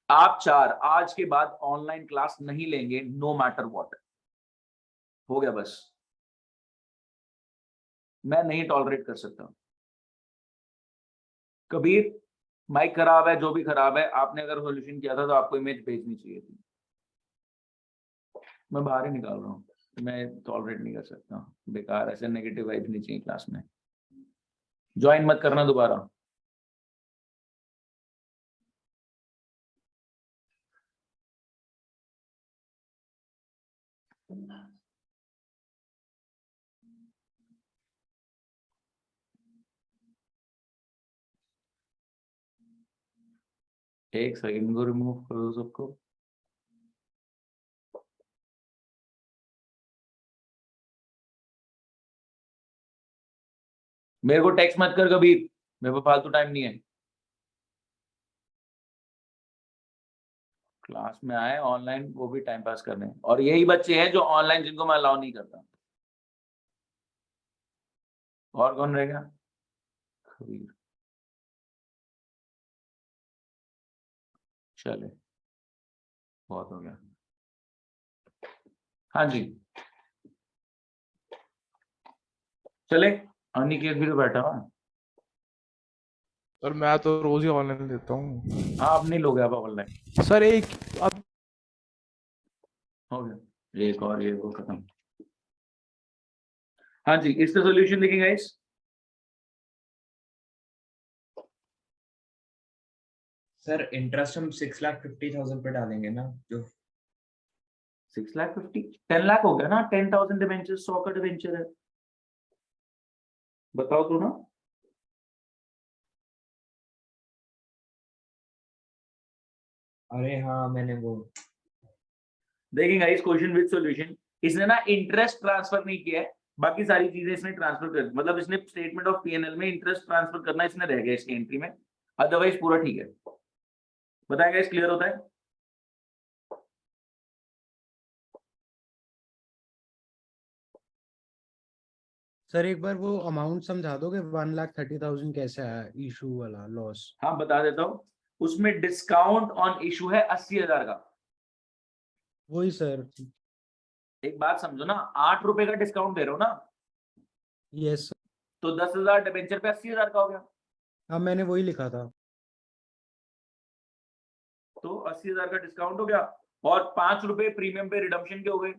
आप चार आज के बाद ऑनलाइन क्लास नहीं लेंगे, नो मैटर व्हाट। हो गया बस, मैं नहीं टॉलरेट कर सकता। कबीर, माइक खराब है, जो भी खराब है, आपने अगर सॉल्यूशन किया था तो आपको इमेज भेजनी चाहिए थी। मैं बाहर ही निकाल रहा हूँ, मैं टॉलरेट नहीं कर सकता। बेकार ऐसे नेगेटिव वाइब नहीं चाहिए क्लास में। ज्वाइन मत करना दोबारा। एक सेकंड को रिमूव कर दो सबको। मेरे को टेक्स्ट मत कर कबीर, मेरे को फालतू टाइम नहीं है। क्लास में आए ऑनलाइन, वो भी टाइम पास करने, और यही बच्चे हैं जो ऑनलाइन जिनको मैं अलाउ नहीं करता। और कौन रहेगा? कबीर, चले, बहुत हो गया। हाँ जी चले, अनिकेत भी तो बैठा हुआ है। सर मैं तो रोज ही ऑनलाइन लेता हूँ। हाँ, अब नहीं लोगे आप ऑनलाइन। सर एक अब हो गया, एक और ये वो खत्म। हाँ जी, इसका सोल्यूशन देखेंगे गाइस। सर इंटरेस्ट हम 6,50,000 पे डालेंगे ना, जो 6,50,000 10 लाख हो गया ना। 10,000 डिवेंचर, 100 का डिवेंचर है। बताओ तो ना। अरे हाँ मैंने वो देखेंगे इस क्वेश्चन विद सॉल्यूशन। इसने ना इंटरेस्ट ट्रांसफर नहीं किया है, बाकी सारी चीजें इसने ट्रांसफर कर, मतलब इसने स्टेटमेंट ऑफ पीएनएल में इंटरेस्ट ट्रांसफर करना इसने रह गया इसकी एंट्री में, अदरवाइज पूरा ठीक है। बताएगा इस क्लियर होता है? सर एक बार वो अमाउंट समझा दोगे, 1,30,000 कैसे आया इशू वाला लॉस? हाँ बता देता हूँ। उसमें डिस्काउंट ऑन इशू है 80,000 का। वही सर। एक बात समझो ना, 8 रुपए का डिस्काउंट दे रहे हो ना, यस तो 10,000 डिबेंचर पे 80,000 का हो गया। हाँ मैंने वही लिखा था। तो 80,000 का डिस्काउंट हो गया, और 5 रुपए प्रीमियम पे रिडम्पशन के हो गए,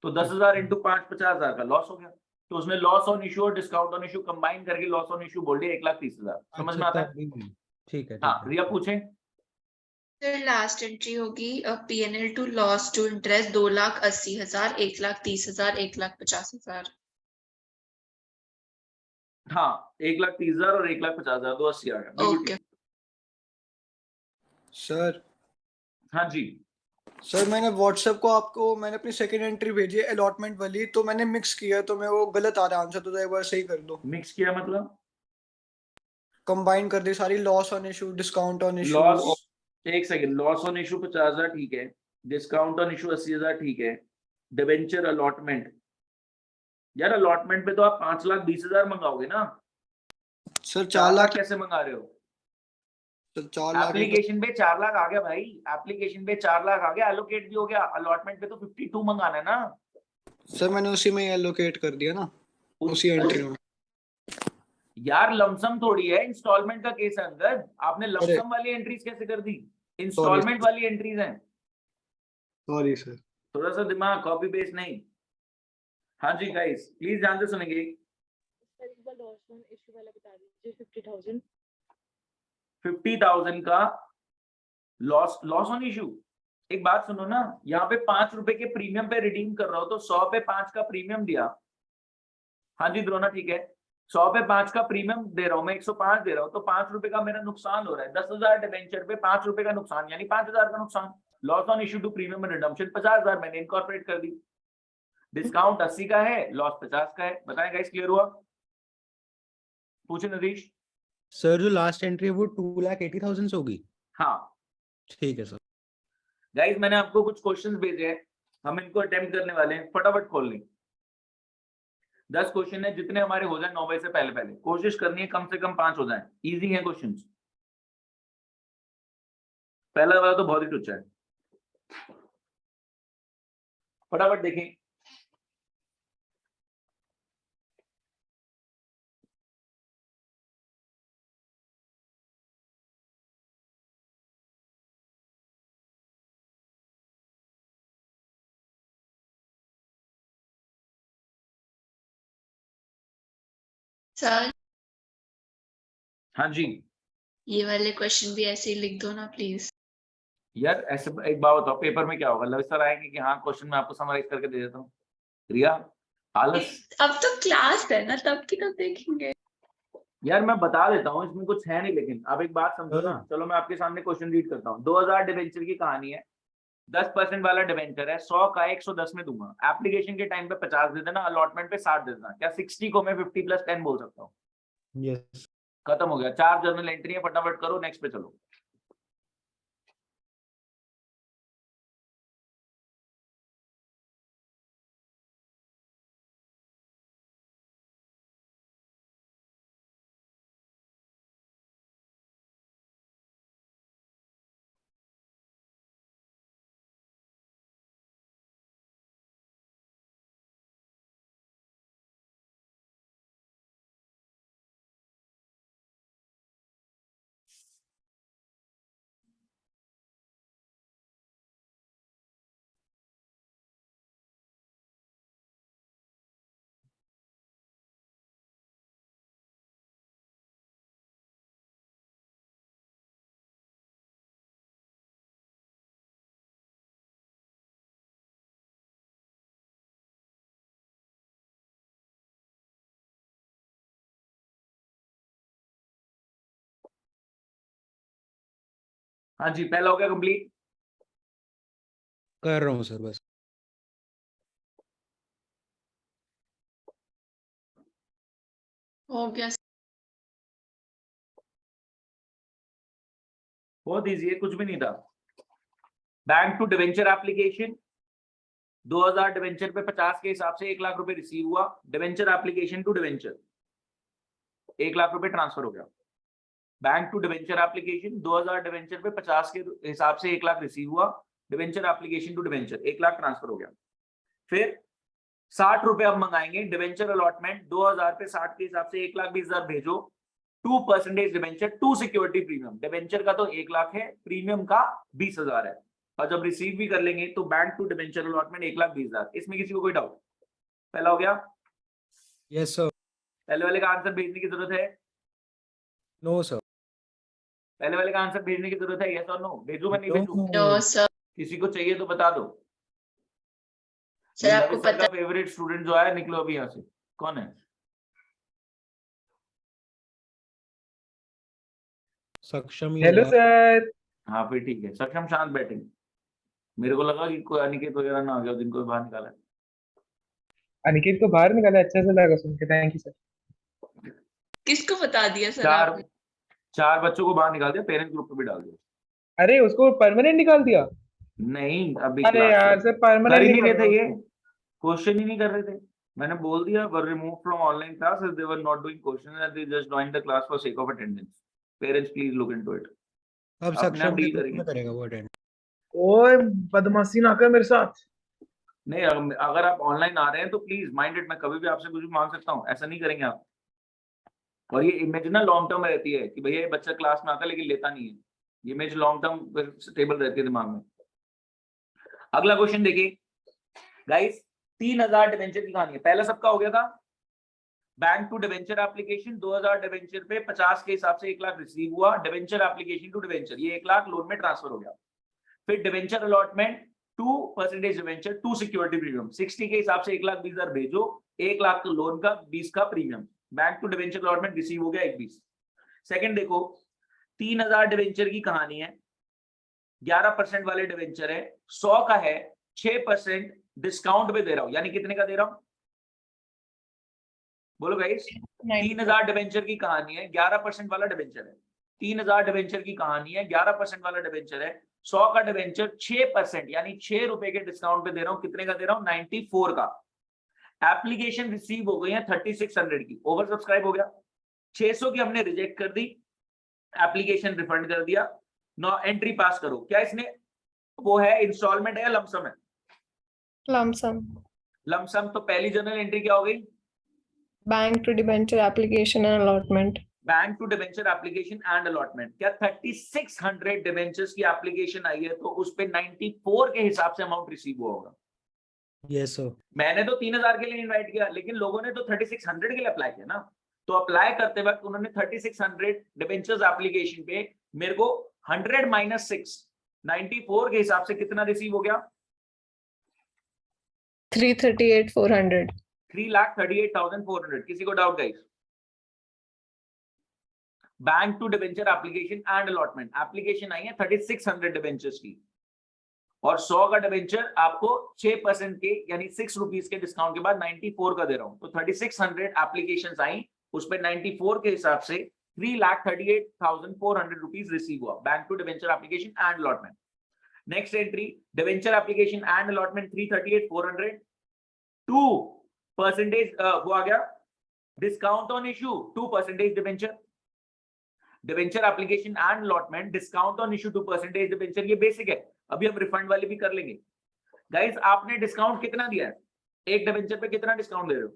तो 10,000 इंटू 5 50,000 का लॉस हो गया। तो उसने लॉस ऑन इशू और डिस्काउंट ऑन इशू कंबाइन करके लॉस ऑन इशू बोल दिया 1,30,000। समझ में आता है? ठीक है हाँ, रिया पूछे। फिर लास्ट एंट्री होगी PNL to loss to interest 2,80,000, 1,30,000, 1,50,000। हाँ, 1,30,000 और 1,50,000, 280 आ गया। बिल्कुल ओके। ठीक। सर हाँ जी, सर मैंने व्हाट्सएप को आपको मैंने अपनी सेकंड एंट्री भेजी है अलॉटमेंट वाली, तो मैंने मिक्स किया है, तो मैं वो गलत आ रहा है आंसर, तो एक बार सही कर दो। मिक्स किया मतलब कंबाइन कर दी सारी, loss on issue, discount on issue. Loss, एक सेकंड, लॉस ऑन इशू 50,000 ठीक है, डिस्काउंट ऑन इशू 80,000 ठीक है, डिबेंचर अलॉटमेंट, यार अलॉटमेंट पे तो आप 5,20,000 मंगाओगे ना। सर 4 लाख लाख कैसे मंगा रहे हो? सर 4 लाख एप्लीकेशन पे 4 लाख आ गया भाई, एप्लीकेशन पे 4 लाख आ गया, एलोकेट भी हो गया। अलॉटमेंट पे तो 52 मंगाना है ना। सर मैंने उसी में एलोकेट कर दिया ना, उसी एंट्री में। यार लमसम थोड़ी है, इंस्टॉलमेंट का केस है अंदर। आपने अरे लमसम वाली एंट्रीज कैसे कर दी? इंस्टॉलमेंट वाली एंट्रीज हैं। Sorry sir. थोड़ा सा दिमाग, कॉपी पेस्ट नहीं। हाँ जी गाइस, प्लीज ध्यान से सुनेंगे। सर एक बार लॉस ऑन इशू वाला बता दीजिए 50,000। 50,000 का लॉस ऑन इशू। एक बात सुनो ना, यहाँ पे 5 रुपए के प्रीमियम पे रिडीम कर रहा हो तो 100 पे 5 का प्रीमियम दिया। हाँ जी द्रोना ठीक है, 100 पे 5 का प्रीमियम दे रहा हूँ मैं, 105 दे रहा हूँ, तो 5 रुपए का मेरा नुकसान हो रहा है। 10,000 डिबेंचर पे 5 रुपए का नुकसान, यानी 5,000 का नुकसान। Loss on issue to premium redemption 50,000 मैंने इनकॉर्पोरेट कर दी। डिस्काउंट 80 का है, लॉस 50 का है। बताएं गाइस, क्लियर हुआ? पूछे नदीश। सर जो लास्ट एंट्री है वो 2,80,000 से होगी? हाँ ठीक है सर। गाइस, मैंने आपको कुछ क्वेश्चंस भेजे हैं, हम इनको अटेम्प्ट करने वाले हैं। फटाफट खोल लें। 10 क्वेश्चन है, जितने हमारे हो जाए 9 बजे से पहले पहले कोशिश करनी है, कम से कम 5 हो जाए। इजी है क्वेश्चंस। पहला वाला तो बहुत ही टुच्चा है, फटाफट देखें। सर हाँ जी ये वाले क्वेश्चन भी ऐसे ही लिख दो ना प्लीज। यार, ऐसे एक बात बताओ, पेपर में क्या होगा? लव सर आएंगे कि हाँ क्वेश्चन मैं आपको समराइज करके दे देता हूँ। रिया आलस। अब तो क्लास है ना, तब की तब देखेंगे। यार मैं बता देता हूँ, इसमें कुछ है नहीं, लेकिन अब एक बात समझो ना। चलो मैं आपके सामने क्वेश्चन रीड करता हूँ। 2000 डिबेंचर की कहानी है, 10% वाला डिबेंचर है, 100 का 110 में दूंगा। एप्लीकेशन के टाइम पे 50 दे देना, अलॉटमेंट पे 60 दे देना। क्या 60 को मैं 50 + 10 बोल सकता हूँ? यस। खत्म हो गया। 4 जर्नल एंट्री है, फटाफट करो, नेक्स्ट पे चलो। हाँ जी, पहला हो गया कंप्लीट। कर रहा हूँ सर बस। हो गया। बहुत इजी है, कुछ भी नहीं था। Bank to debenture application, 2000 debenture पे 50 के हिसाब से 1 लाख रुपए रिसीव हुआ। Debenture application to debenture 1 lakh रुपए ट्रांसफर हो गया। Bank to debenture application, 2000 debenture पे 50 के हिसाब से 1 लाख रिसीव हुआ। Debenture application to debenture 1 lakh transfer हो गया। फिर 60 रुपए अब मंगाएंगे। डिवेंचर अलॉटमेंट 2000 पे 60 के हिसाब से 1,20,000 भेजो। 2% debenture to security premium. Debenture का तो 1 लाख है, प्रीमियम का 20,000 है। और जब रिसीव भी कर लेंगे तो बैंक टू डिवेंचर अलॉटमेंट 1,20,000। इसमें किसी को कोई डाउट? पहला हो गया। Yes sir. पहले वाले का आंसर भेजने की जरूरत है? No sir. पहले वाले का आंसर भेजने की जरूरत है? यस और नो? भेजू मैं नहीं भेजू? No sir. किसी को चाहिए तो बता दो। सर आपको सर पता का फेवरेट स्टूडेंट जो आया, निकलो अभी यहाँ से। कौन है? सक्षम। Hello sir. हाँ फिर ठीक है, सक्षम शांत बैठे। मेरे को लगा कि कोई अनिकेत वगैरह ना आ गया जिनको बाहर निकाला है। अनिकेत को बाहर निकाला, अच्छा से लगा सुन के, थैंक यू सर। किसको बता दिया सर चार आपने? 4 बच्चों को बाहर निकाल दिया, पेरेंट्स ग्रुप पे भी डाल दिया। अरे उसको परमानेंट निकाल दिया? नहीं, अभी अरे क्लास यार कर सर परमानेंट ही नहीं नहीं रहे करना थे, ये उसको। क्वेश्चन ही नहीं कर रहे थे। मैंने बोल दिया were remove from online classes, they were not doing questions and they just join the class for sake of attendance. Parents please look into it. अब अपने आप सक्षम डील के ग्रुप करेंगे। में करेगा वो अटेंड। ओए बदमाशी ना कर मेरे साथ। नहीं, अगर आप ऑनलाइन आ रहे हैं तो प्लीज माइंड इट, मैं कभी भी आपसे कुछ भी मांग सकता हूँ, ऐसा नहीं करेंगे आप। और ये इमेज ना लॉन्ग टर्म में रहती है कि भैया ये बच्चा क्लास में आता है लेकिन लेता नहीं है। ये इमेज लॉन्ग टर्म स्टेबल रहती है दिमाग में। अगला क्वेश्चन देखिए गाइस, 3000 डिवेंचर की कहानी है। पहला सबका हो गया था bank to debenture application, 2000 debenture पे 50 के हिसाब से 1 लाख रिसीव हुआ। डिवेंचर एप्लीकेशन टू डिवेंचर, ये 1 लाख लोन में ट्रांसफर हो गया। फिर debenture allotment 2% debenture 2 security premium, 60 के हिसाब से 1,20,000 भेजो, 1 लाख लोन का 20 का premium. Bank to debenture allotment receive हो गया 1,20। सेकंड देखो, 3000 डिवेंचर की कहानी है, 11% वाले डिवेंचर है, 100 का है, 6% डिस्काउंट पे दे रहा हूं, यानी कितने का दे रहा हूं बोलो गाइस? 3000 डिवेंचर की कहानी है, 11% वाला डिवेंचर है। 3000 डिवेंचर की कहानी है, 11% वाला डिवेंचर है, 100 का डिवेंचर 6% यानी 6 रुपए के डिस्काउंट पे दे रहा हूं। कितने का दे रहा हूं? 94 का। एप्लीकेशन रिसीव हो गई है 3600 की, ओवर सब्सक्राइब हो गया। 600 की हमने रिजेक्ट कर दी, एप्लीकेशन रिफंड कर दिया। नो एंट्री पास करो। क्या इसने वो है इंस्टॉलमेंट है या लमसम है? लमसम। लमसम तो पहली जर्नल एंट्री क्या हो गई? Bank to debenture application and allotment. Bank to debenture application and allotment. क्या 3600 डिवेंचर्स की एप्लीकेशन आई है तो उस पे 94 के हिसाब से अमाउंट रिसीव हुआ होगा? Yes sir. मैंने तो 3000 के लिए इनवाइट किया, लेकिन लोगों ने तो 3600 के लिए अप्लाई किया ना। तो अप्लाई करते वक्त उन्होंने 3600 डिवेंचर्स एप्लीकेशन पे मेरे को 100 - 6 94 के हिसाब से कितना रिसीव हो गया? 338,400। 3,38,400। किसी को doubt guys? Bank to debenture application and allotment, application आई है 3600 डिवेंचर्स की और 100 का डिवेंचर आपको 6% के यानी 6 रुपीज के डिस्काउंट के बाद 94 का दे रहा हूं। तो 3600 एप्लीकेशंस आई, उस पे 94 के हिसाब से 3,38,400 रुपीज रिसीव हुआ। Bank to debenture application and allotment. Next entry, debenture application and allotment 338,400, 2% वो आ गया discount on issue 2% debenture. Debenture application and allotment, discount on issue 2% debenture, ये बेसिक है। अभी हम रिफंड वाली भी कर लेंगे। गाइस आपने डिस्काउंट कितना दिया है? एक डिवेंचर पे कितना डिस्काउंट दे रहे हो?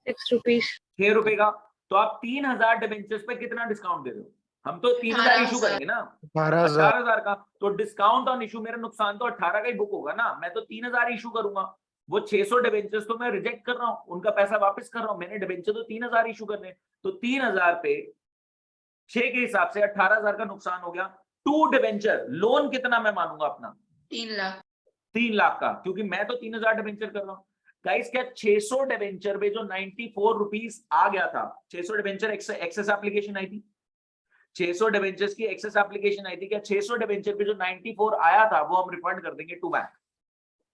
6 रुपीज। 6 रुपए का। तो आप 3000 डिवेंचर्स पे कितना डिस्काउंट दे रहे हो? हम तो 3000 इशू करेंगे ना, 18,000 का। तो डिस्काउंट ऑन इशू, मेरा नुकसान तो 18 का ही बुक होगा ना। मैं तो 3000 इशू करूंगा, वो 600 डिवेंचर्स तो मैं रिजेक्ट कर रहा हूँ, उनका पैसा वापस कर रहा हूँ। मैंने डिवेंचर तो 3000 इशू करने, तो 3000 पे 6 के हिसाब से 18,000 का नुकसान हो गया। 2 डिवेंचर लोन कितना मैं मानूंगा अपना? 3 लाख। 3 लाख का, क्योंकि मैं तो 3000 डिवेंचर कर रहा हूँ। गाइस क्या 600 डिवेंचर पे जो 94 रुपीज आ गया था, 600 डिवेंचर एक्सेस एप्लीकेशन आई थी, 600 डिवेंचर्स की एक्सेस एप्लीकेशन आई थी, क्या 600 डिवेंचर पे जो 94 आया था वो हम रिफंड कर देंगे to bank?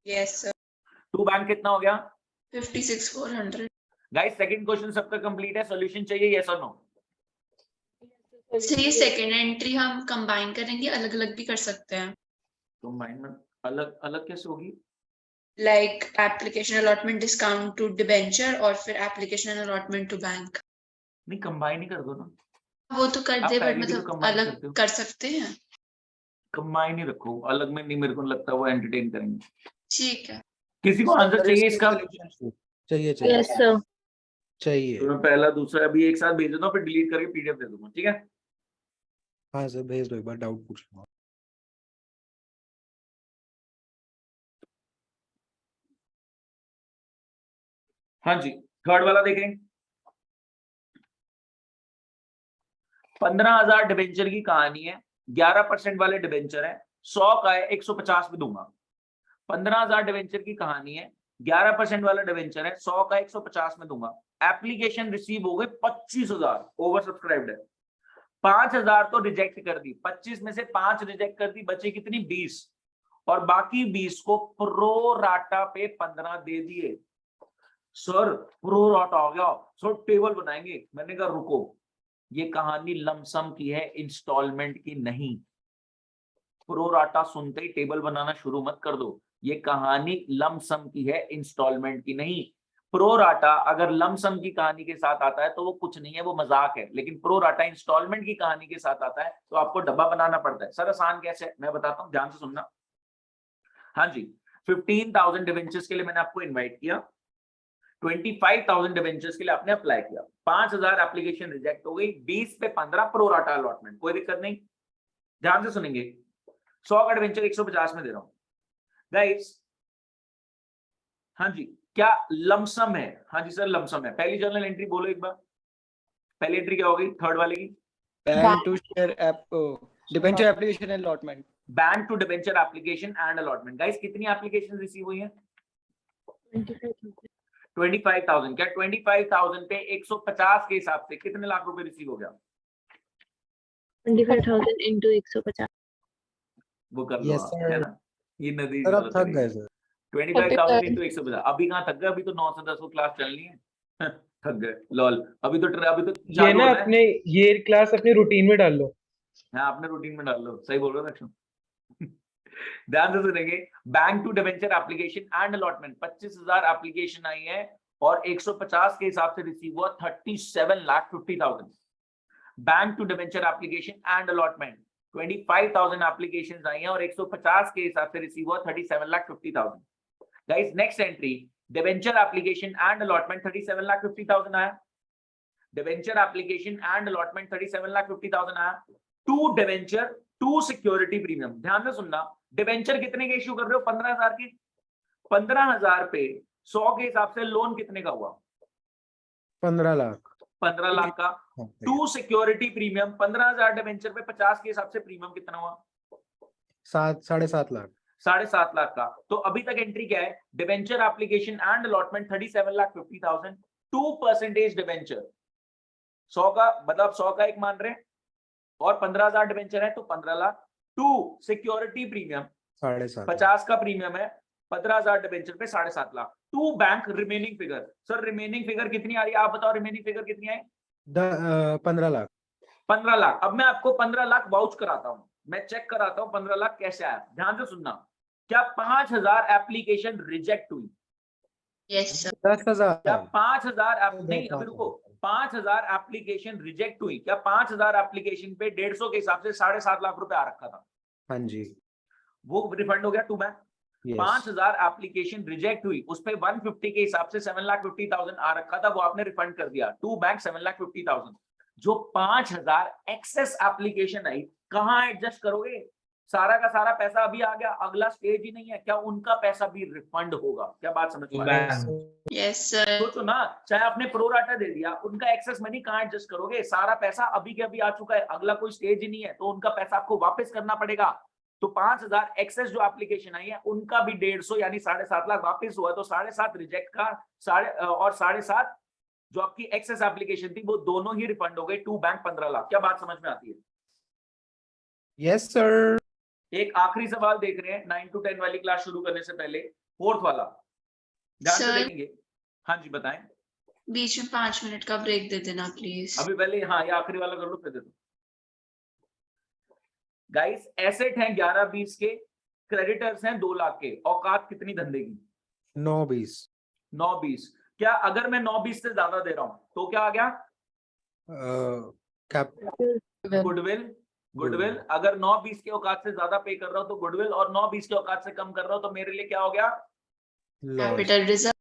Yes sir. To bank कितना हो गया? 56,400। गाइस सेकंड क्वेश्चन सबका कंप्लीट है, सॉल्यूशन चाहिए यस और नो? सर ये सेकंड एंट्री हम कंबाइन करेंगे, अलग अलग भी कर सकते हैं। कंबाइन में अलग अलग कैसे होगी? Like application allotment discount to debenture और फिर एप्लीकेशन अलॉटमेंट टू बैंक। नहीं कंबाइन ही कर दो ना। वो तो कर आप दे, पहले बट भी तो मतलब combine करते अलग हो। कर सकते हैं। कंबाइन ही रखो, अलग में नहीं, मेरे को लगता वो एंटरटेन करेंगे। ठीक है। किसी को आंसर चाहिए इसका? चाहिए यस सर। चाहिए। तो मैं पहला दूसरा अभी एक साथ भेज देता हूँ, फिर डिलीट करके पीडीएफ दे दूंगा, ठीक है? हाँ सर भेज दो, एक बार डाउट पूछ लो। हाँ जी, थर्ड वाला देखें। 15,000 डिबेंचर की कहानी है, 11% वाले डिबेंचर है, 100 का है, 150 में दूंगा। 15,000 डिबेंचर की कहानी है, 11% वाला डिबेंचर है, 100 का 150 में दूंगा। एप्लीकेशन रिसीव हो गए 25,000, ओवर सब्सक्राइब्ड है। 5,000 तो रिजेक्ट कर दी, 25 में से 5 रिजेक्ट कर दी, बचे कितनी? 20, और बाकी 20 को प्रो राटा पे 15 दे दिए। सर प्रो राटा आ गया, सर टेबल बनाएंगे। मैंने कहा रुको, ये कहानी लमसम की है, इंस्टॉलमेंट की नहीं। प्रो राटा सुनते ही टेबल बनाना शुरू मत कर दो, ये कहानी लमसम की है, इंस्टॉलमेंट की नहीं। प्रो राटा अगर लमसम की कहानी के साथ आता है तो वो कुछ नहीं है, वो मजाक है। लेकिन प्रो राटा इंस्टॉलमेंट की कहानी के साथ आता है तो आपको डब्बा बनाना पड़ता है। सर आसान कैसे है मैं बताता हूँ, ध्यान से सुनना। हाँ जी, 15,000 डिवेंचर्स के लिए मैंने आपको इन्वाइट किया, 25,000 डिवेंचर्स के लिए आपने अप्लाई किया, 5,000 एप्लीकेशन रिजेक्ट हो गई, 20 पे 15 प्रो राटा अलॉटमेंट, कोई दिक्कत नहीं। ध्यान से सुनेंगे। 100 का डिवेंचर 150 में दे रहा हूं, गाइस हाँ जी, क्या लमसम है? हाँ जी सर लमसम है। पहली जर्नल एंट्री बोलो एक बार, पहली एंट्री क्या हो गई थर्ड वाले की? Bank to share debenture application and allotment. Bank to debenture application and allotment. Guys कितनी एप्लीकेशन रिसीव हुई है? 25,000। क्या 25,000 पे 150 के हिसाब से कितने लाख रुपए रिसीव हो गया? 25,000 into 150। वो कर लो Yes, आप, sir. है ना? ये नदी सर अब थक गए सर। 25,000 into 150। अभी कहाँ थक गए? अभी तो 9 से 10 को क्लास चलनी है। थक गए लॉल। अभी तो ये चालू ना होना है। अपने ये क्लास अपने रूटीन में डाल लो। हाँ अपने रूटीन में डाल लो। सही बोल रहे हो दक्षिण। ध्यान से सुनेंगे। Bank to debenture application and allotment 25,000 application आई है और 150 के हिसाब से रिसीव हुआ 37,50,000। Bank to debenture application and allotment 25,000 applications आई हैं और 150 के हिसाब से रिसीव हुआ 37,50,000। Guys next entry debenture application and allotment 37,50,000 आया। डिबेंचर एप्लीकेशन एंड अलॉटमेंट 37,50,000 आया। To debenture to security premium. ध्यान से सुनना, डिबेंचर कितने के इश्यू कर रहे हो? 15,000 के। 15,000 पे 100 के हिसाब से लोन कितने का हुआ? 15 लाख। 15 लाख का। टू सिक्योरिटी प्रीमियम 15,000 डिबेंचर पे 50 के हिसाब से प्रीमियम कितना हुआ? 7.5 लाख। 7.5 लाख का। तो अभी तक एंट्री क्या है? Debenture application and allotment 37,50,000। 2% debenture 100 का, मतलब 100 का एक मान रहे हैं और 15,000 डिबेंचर है तो 15 लाख। टू सिक्योरिटी प्रीमियम 7.5 50 का प्रीमियम है, 15,000 डिबेंचर पे 7.5 lakh. To bank remaining figure. Sir remaining figure कितनी आ रही है? आप बताओ रिमेनिंग फिगर कितनी आई? 15 लाख। 15 लाख। अब मैं आपको 15 लाख वाउच कराता हूं, मैं चेक कराता हूं 15 लाख कैसे आया। ध्यान से सुनना। क्या 5,000 एप्लीकेशन रिजेक्ट हुई? Yes sir. 10,000। क्या 5,000 नहीं अभी रुको, 5,000 एप्लीकेशन रिजेक्ट हुई। क्या 5,000 एप्लीकेशन पे 150 के हिसाब से 7.5 लाख रुपए आ रखा था? हाँ जी। वो रिफंड हो गया to bank. Yes. 5,000 application reject हुई, उस पे 150 के हिसाब से 7,50,000 आ रखा था, वो आपने रिफंड कर दिया टू बैंक 7,50,000। जो 5,000 एक्सेस एप्लीकेशन आई, कहां एडजस्ट करोगे? सारा का सारा पैसा अभी आ गया, अगला स्टेज ही नहीं है, क्या उनका पैसा भी रिफंड होगा? क्या बात समझ में आ रही है? Yes sir. सोचो ना, चाहे आपने प्रोराटा दे दिया, उनका एक्सेस मनी कहां एडजस्ट करोगे? सारा पैसा अभी के अभी आ चुका है, अगला कोई स्टेज ही नहीं है, तो उनका पैसा आपको वापस करना पड़ेगा। तो 5,000 एक्सेस जो एप्लीकेशन आई है उनका भी 150 यानी 7.5 लाख वापस हुआ। तो 7.5 रिजेक्ट का और 7.5 जो आपकी एक्सेस एप्लीकेशन थी वो दोनों ही रिफंड हो गए टू बैंक 15 लाख। क्या बात समझ में आती है? Yes sir. एक आखिरी सवाल देख रहे हैं 9 to 10 वाली क्लास शुरू करने से पहले, फोर्थ वाला ध्यान से देखेंगे। हाँ जी बताएं। बीच में 5 मिनट का ब्रेक दे देना प्लीज। अभी पहले हाँ ये आखिरी वाला कर लो फिर दे दो। गाइस एसेट हैं 11-20 के, क्रेडिटर्स हैं 2 लाख के, औकात कितनी धंधे की? 9-20। 9-20। क्या अगर मैं 9-20 से ज्यादा दे रहा हूं तो क्या आ गया? गुडविल। गुडविल अगर 9-20 के औकात से ज्यादा पे कर रहा हूं तो गुडविल, और 9-20 के औकात से कम कर रहा हूं तो मेरे लिए क्या हो गया? Capital reserve.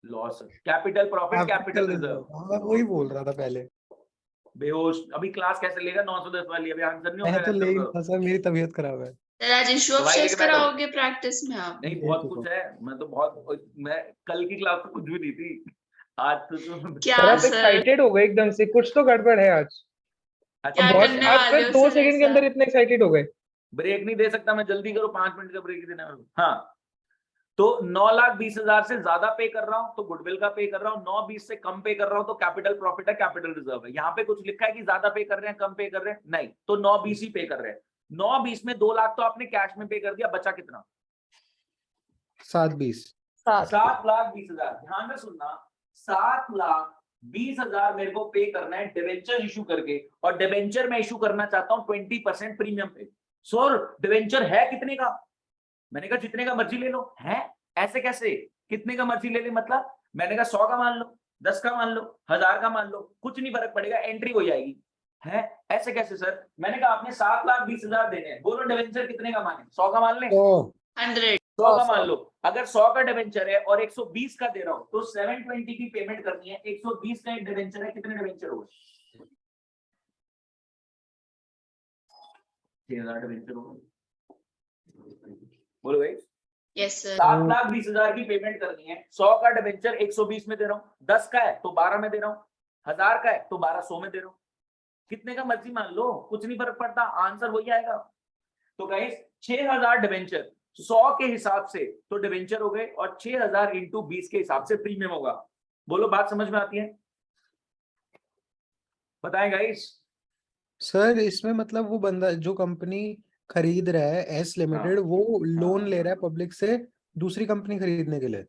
Loss. Capital profit, capital reserve. वही बोल रहा था पहले। बेहोश। अभी क्लास कैसे लेगा 910 वाली? अभी आंसर नहीं हो मैं गया? तो ले ही आंसर नहीं था सर, मेरी तबीयत खराब है। सर आज इशू ऑफ दवाई शेयर्स लेके बैठो। कराओगे प्रैक्टिस में आप? नहीं बहुत कुछ है, मैं तो बहुत, मैं कल की क्लास तो कुछ भी नहीं थी, आज तो क्या सर आप सर? एक्साइटेड हो गए एकदम से, कुछ तो गड़बड़ है आज। अच्छा क्या बहुत करने आप वाले सर हो 2 सर सेकंड के ऐसा? अंदर इतने एक्साइटेड हो गए। ब्रेक नहीं दे सकता मैं, जल्दी करो, 5 मिनट का ब्रेक देना है। हाँ तो 9,20,000 से ज्यादा पे कर रहा हूं तो गुडविल का पे कर रहा हूं, 9-20 से कम पे कर रहा हूं तो कैपिटल प्रॉफिट है, कैपिटल रिजर्व है। यहाँ पे कुछ लिखा है कि ज्यादा पे कर रहे हैं कम पे कर रहे हैं? नहीं, तो 9-20 ही पे कर रहे हैं। 9-20 में 2 लाख तो आपने कैश में पे कर दिया, बचा कितना? 7-20। 7,20,000। ध्यान से सुनना, 7,20,000 मेरे को पे करना है डिवेंचर इशू करके, और डिवेंचर में इशू करना चाहता हूं 20% प्रीमियम पे। सर डिवेंचर है कितने का? मैंने कहा जितने का मर्जी ले लो। है ऐसे कैसे? कितने का मर्जी ले ले मतलब? मैंने कहा 100 का मान लो, 10 का मान लो, 1000 का मान लो, कुछ नहीं फर्क पड़ेगा, एंट्री हो जाएगी। है ऐसे कैसे सर? मैंने कहा आपने 7,20,000 देने हैं, बोलो डिवेंचर कितने का माने? 100 का मान ले। 100। 100 का मान लो। अगर 100 का डिवेंचर है और 120 का दे रहा हूं तो 720 की पेमेंट करनी है। 120 का एक डिवेंचर है, कितने डिवेंचर हो गए? 6,000 डिवेंचर हो गए। बोलो भाई यस सर 7,20,000 की पेमेंट करनी है, 100 का डिबेंचर 120 में दे रहा हूँ, 10 का है तो 12 में दे रहा हूँ, 1000 का है तो 1200 में दे रहा हूँ, कितने का मर्जी मान लो, कुछ नहीं फर्क पड़ता, आंसर वही आएगा। तो गाइस 6,000 डिबेंचर 100 के हिसाब से तो डिबेंचर हो गए और 6,000 इंटू 20 के हिसाब से प्रीमियम होगा। बोलो बात समझ में आती है? बताएं गाइस। सर इसमें मतलब वो बंदा जो कंपनी खरीद रहा है एस लिमिटेड, वो लोन ले रहा है पब्लिक से दूसरी कंपनी खरीदने के लिए।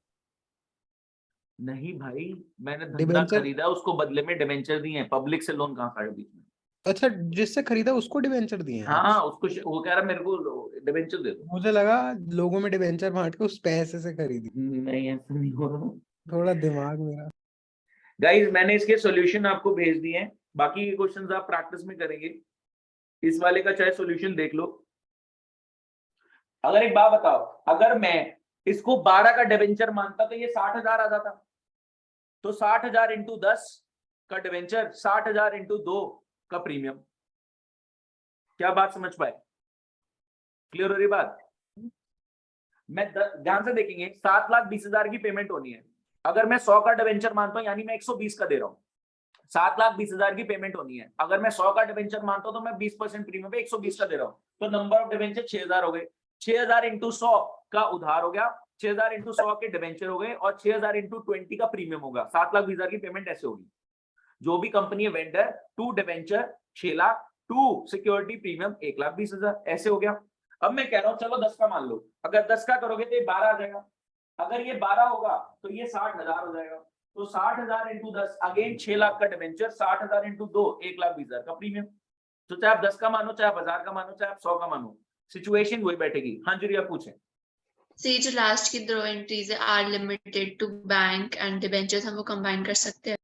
नहीं भाई, मैंने धंधा डिबेंचर- खरीदा, उसको बदले में डिबेंचर दिए हैं, पब्लिक से लोन कहाँ खड़े बीच में। अच्छा, जिससे खरीदा उसको डिबेंचर दिए हैं? हाँ उसको वो कह रहा मेरे को डिबेंचर दे दो। मुझे लगा लोगों में डिबेंचर बांट के उस पैसे से खरीदी। नहीं ऐसा नहीं हो रहा। थोड़ा दिमाग मेरा। गाइस मैंने इसके सॉल्यूशन आपको भेज दिए हैं, बाकी के क्वेश्चंस आप प्रैक्टिस में करेंगे। इस वाले का चाहे सॉल्यूशन देख लो। अगर एक बात बताओ, अगर मैं इसको 12 का डिबेंचर मानता तो ये 60,000 आ जाता, तो 60,000 इंटू 10 का डिबेंचर, 60,000 इंटू 2 का प्रीमियम। क्या बात समझ पाए? क्लियर हो रही बात? मैं ध्यान से देखेंगे, 7,20,000 की पेमेंट होनी है, अगर मैं 100 का डिबेंचर मानता हूं यानी मैं 120 का दे रहा हूं। 7,20,000 की पेमेंट होनी है, अगर मैं 100 का डिबेंचर मानता हूं तो मैं 20% प्रीमियम पे 120 का दे रहा हूं, तो नंबर ऑफ डिबेंचर 6,000 हो गए। 6,000 इंटू 100 का उधार हो गया, 6,000 इंटू 100 के डिबेंचर हो गए और 6,000 इंटू 20 का प्रीमियम होगा। 7,20,000 की पेमेंट ऐसे होगी। जो भी कंपनी है vendor, 2 debenture 6 lakh, 2 security premium 1,20,000, ऐसे हो गया। अब मैं कह रहा हूं चलो 10 का मान लो, अगर 10 का करोगे तो ये 12 आ जाएगा, अगर ये 12 होगा तो ये 60,000 हो जाएगा, तो 60,000 इंटू 10 अगेन 6 लाख का डिबेंचर, 60,000 इंटू 2 1,20,000 का प्रीमियम। तो चाहे आप 10 का मानो, चाहे आप 1000 का मानो, चाहे आप 100 का मानो, सिचुएशन वही बैठेगी। हाँ जी आप पूछें। सी जो लास्ट की 2 एंट्रीज है R limited to bank and debentures, हम वो कंबाइन कर सकते हैं?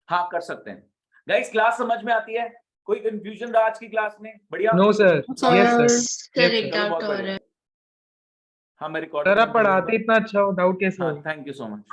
हाँ कर सकते हैं। गाइस क्लास समझ में आती है? कोई कंफ्यूजन रहा आज की क्लास में? बढ़िया। No sir, yes sir. Sir एक चलो, डाउट बहुत और बढ़िया। है। हाँ मैं रिकॉर्ड सर आप पढ़ाते इतना अच्छा हो, डाउट कैसे हाँ हो? Thank you so much.